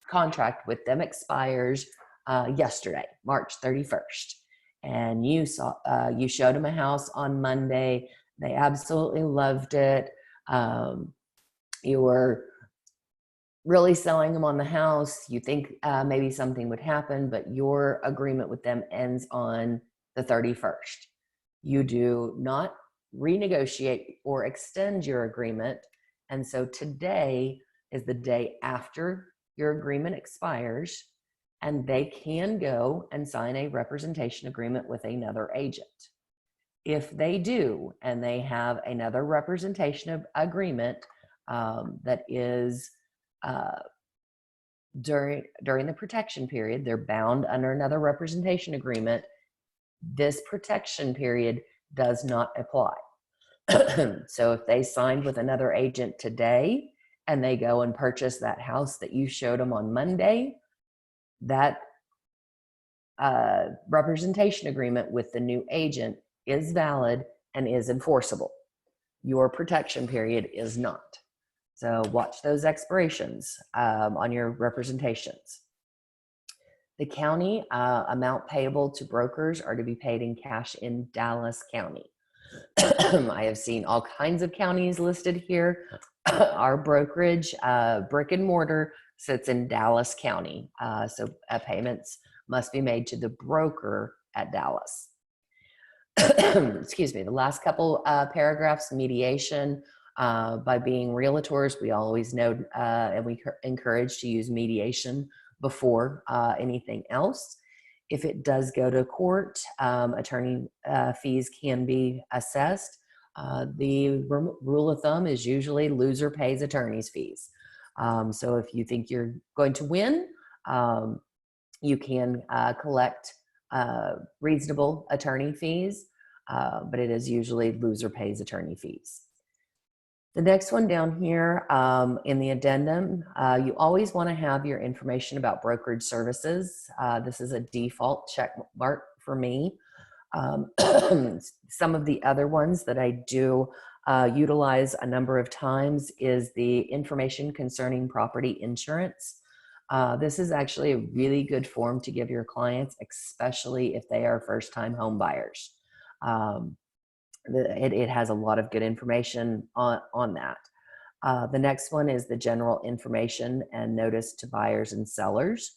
contract with them expires yesterday, March 31st, and you showed them a house on Monday, they absolutely loved it. You were really selling them on the house. You think maybe something would happen, but your agreement with them ends on the 31st. You do not renegotiate or extend your agreement. And so today is the day after your agreement expires, and they can go and sign a representation agreement with another agent. If they do, and they have another representation agreement that is during the protection period, they're bound under another representation agreement, this protection period does not apply. So if they signed with another agent today and they go and purchase that house that you showed them on Monday, that representation agreement with the new agent is valid and is enforceable. Your protection period is not. So watch those expirations on your representations. The county amount payable to brokers are to be paid in cash in Dallas County. I have seen all kinds of counties listed here. Our brokerage, brick and mortar, sits in Dallas County. So payments must be made to the broker at Dallas. Excuse me. The last couple paragraphs, mediation. By being realtors, we always know and we encourage to use mediation before anything else. If it does go to court, attorney fees can be assessed. The rule of thumb is usually loser pays attorney's fees. So if you think you're going to win, you can collect reasonable attorney fees, but it is usually loser pays attorney fees. The next one down here in the addendum, you always want to have your information about brokerage services. This is a default check mark for me. Some of the other ones that I do utilize a number of times is the information concerning property insurance. This is actually a really good form to give your clients, especially if they are first-time home buyers. It has a lot of good information on that. The next one is the general information and notice to buyers and sellers.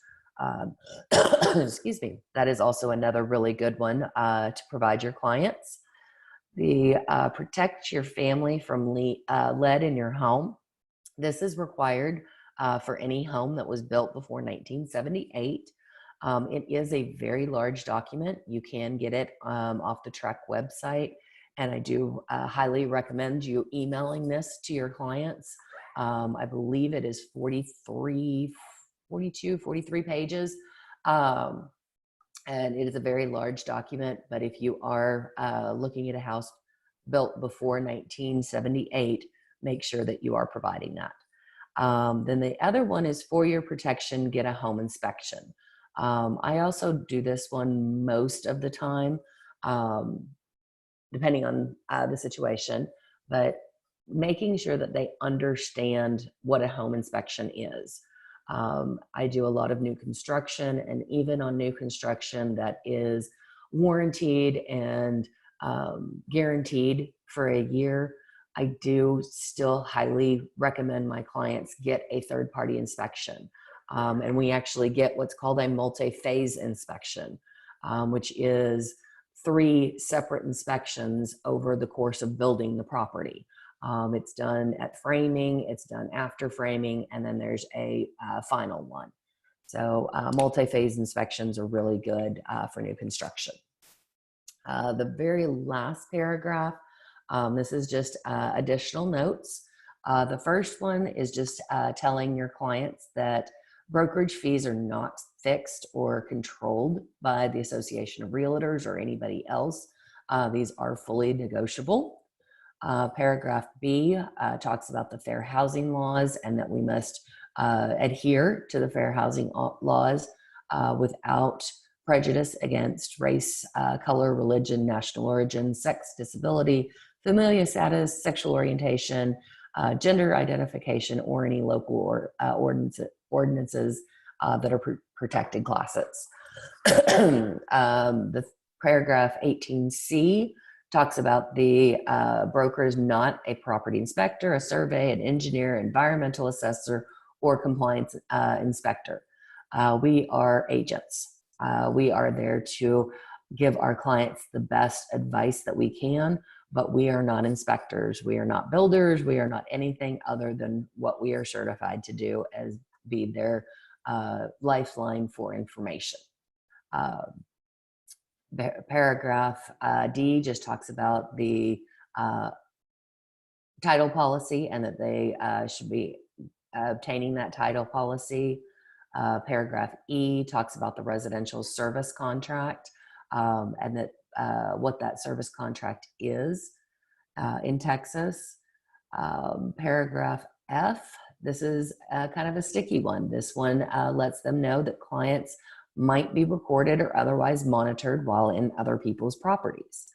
Excuse me. That is also another really good one to provide your clients. The protect your family from lead in your home. This is required for any home that was built before 1978. It is a very large document. You can get it off the TREC website. And I do highly recommend you emailing this to your clients. I believe it is 43 pages. And it is a very large document, but if you are looking at a house built before 1978, make sure that you are providing that. Then the other one is for your protection, get a home inspection. I also do this one most of the time, depending on the situation, but making sure that they understand what a home inspection is. I do a lot of new construction, and even on new construction that is warranted and guaranteed for a year, I do still highly recommend my clients get a third-party inspection. And we actually get what's called a multi-phase inspection, which is 3 separate inspections over the course of building the property. It's done at framing, it's done after framing, and then there's a final one. So multi-phase inspections are really good for new construction. The very last paragraph, this is just additional notes. The first one is just telling your clients that brokerage fees are not fixed or controlled by the Association of Realtors or anybody else. These are fully negotiable. Paragraph B talks about the fair housing laws and that we must adhere to the fair housing laws without prejudice against race, color, religion, national origin, sex, disability, familial status, sexual orientation, gender identification, or any local or ordinances that are protected classes. The paragraph 18C talks about the broker is not a property inspector, a survey, an engineer, environmental assessor, or compliance inspector. We are agents. We are there to give our clients the best advice that we can, but we are not inspectors. We are not builders. We are not anything other than what we are certified to do as be their lifeline for information. Paragraph D just talks about the title policy and that they should be obtaining that title policy. Paragraph E talks about the residential service contract and that what that service contract is in Texas. Paragraph F, this is kind of a sticky one. This one lets them know that clients might be recorded or otherwise monitored while in other people's properties.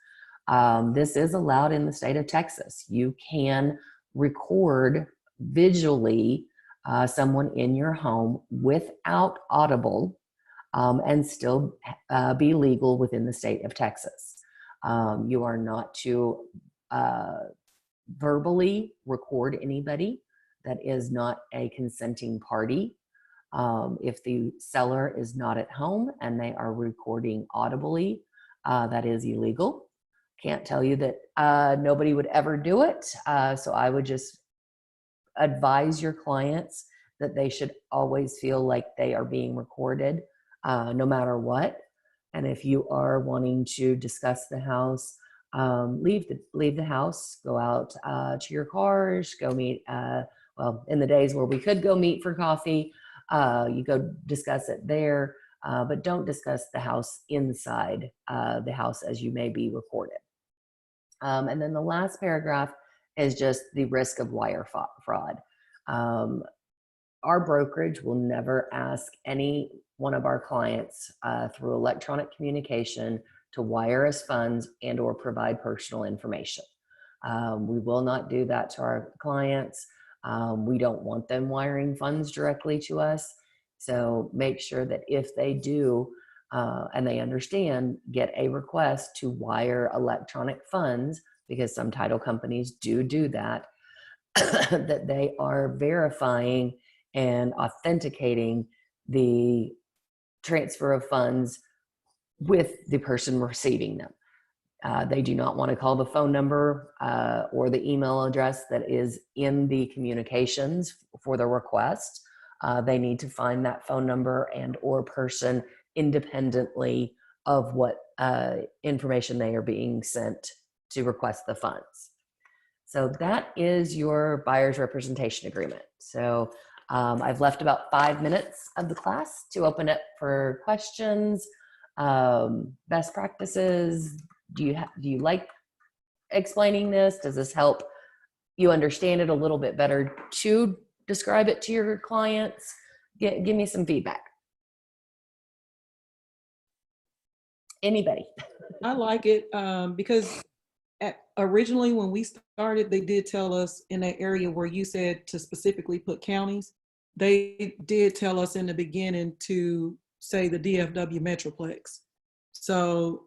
This is allowed in the state of Texas. You can record visually someone in your home without audible and still be legal within the state of Texas. You are not to verbally record anybody that is not a consenting party. If the seller is not at home and they are recording audibly, that is illegal. Can't tell you that nobody would ever do it. So I would just advise your clients that they should always feel like they are being recorded, no matter what. And if you are wanting to discuss the house, leave the house, go out to your cars, go meet. Well, in the days where we could go meet for coffee, you go discuss it there, but don't discuss the house inside the house as you may be recorded. And then the last paragraph is just the risk of wire fraud. Our brokerage will never ask any one of our clients through electronic communication to wire us funds and or provide personal information. We will not do that to our clients. We don't want them wiring funds directly to us. So make sure that if they do, and they understand, get a request to wire electronic funds, because some title companies do that, that they are verifying and authenticating the transfer of funds with the person receiving them. They do not want to call the phone number or the email address that is in the communications for the request. They need to find that phone number and or person independently of what information they are being sent to request the funds. So that is your buyer's representation agreement. So I've left about 5 minutes of the class to open it for questions, best practices. Do you like explaining this? Does this help you understand it a little bit better to describe it to your clients? Give me some feedback. Anybody? I like it because originally when we started, they did tell us in that area where you said to specifically put counties, they did tell us in the beginning to say the DFW Metroplex. So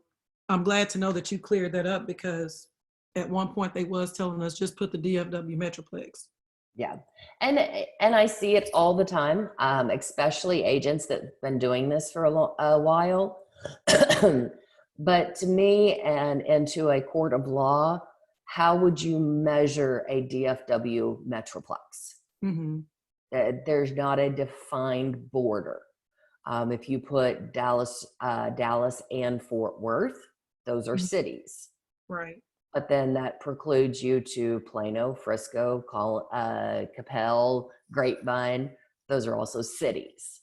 I'm glad to know that you cleared that up, because at one point they was telling us just put the DFW Metroplex. Yeah. And I see it all the time, especially agents that have been doing this for a while. But to me and to a court of law, how would you measure a DFW Metroplex? Mm-hmm. There's not a defined border. If you put Dallas and Fort Worth, those are cities. Right. But then that precludes you to Plano, Frisco, Capel, Grapevine. Those are also cities.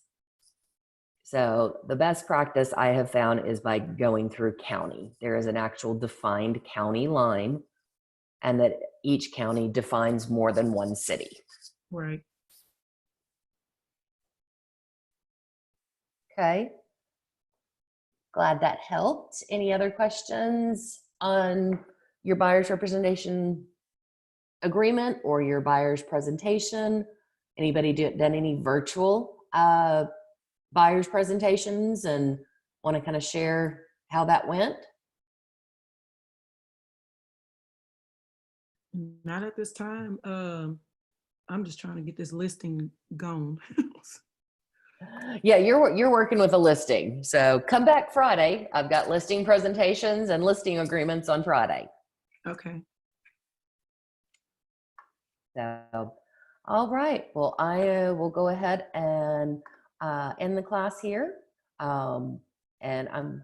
So the best practice I have found is by going through county. There is an actual defined county line, and that each county defines more than one city. Right. Okay. Glad that helped. Any other questions on your buyer's representation agreement or your buyer's presentation? Anybody done any virtual buyer's presentations and want to kind of share how that went? Not at this time. I'm just trying to get this listing going. Yeah, you're working with a listing. So come back Friday. I've got listing presentations and listing agreements on Friday. Okay. So, all right. Well, I will go ahead and end the class here. And I'm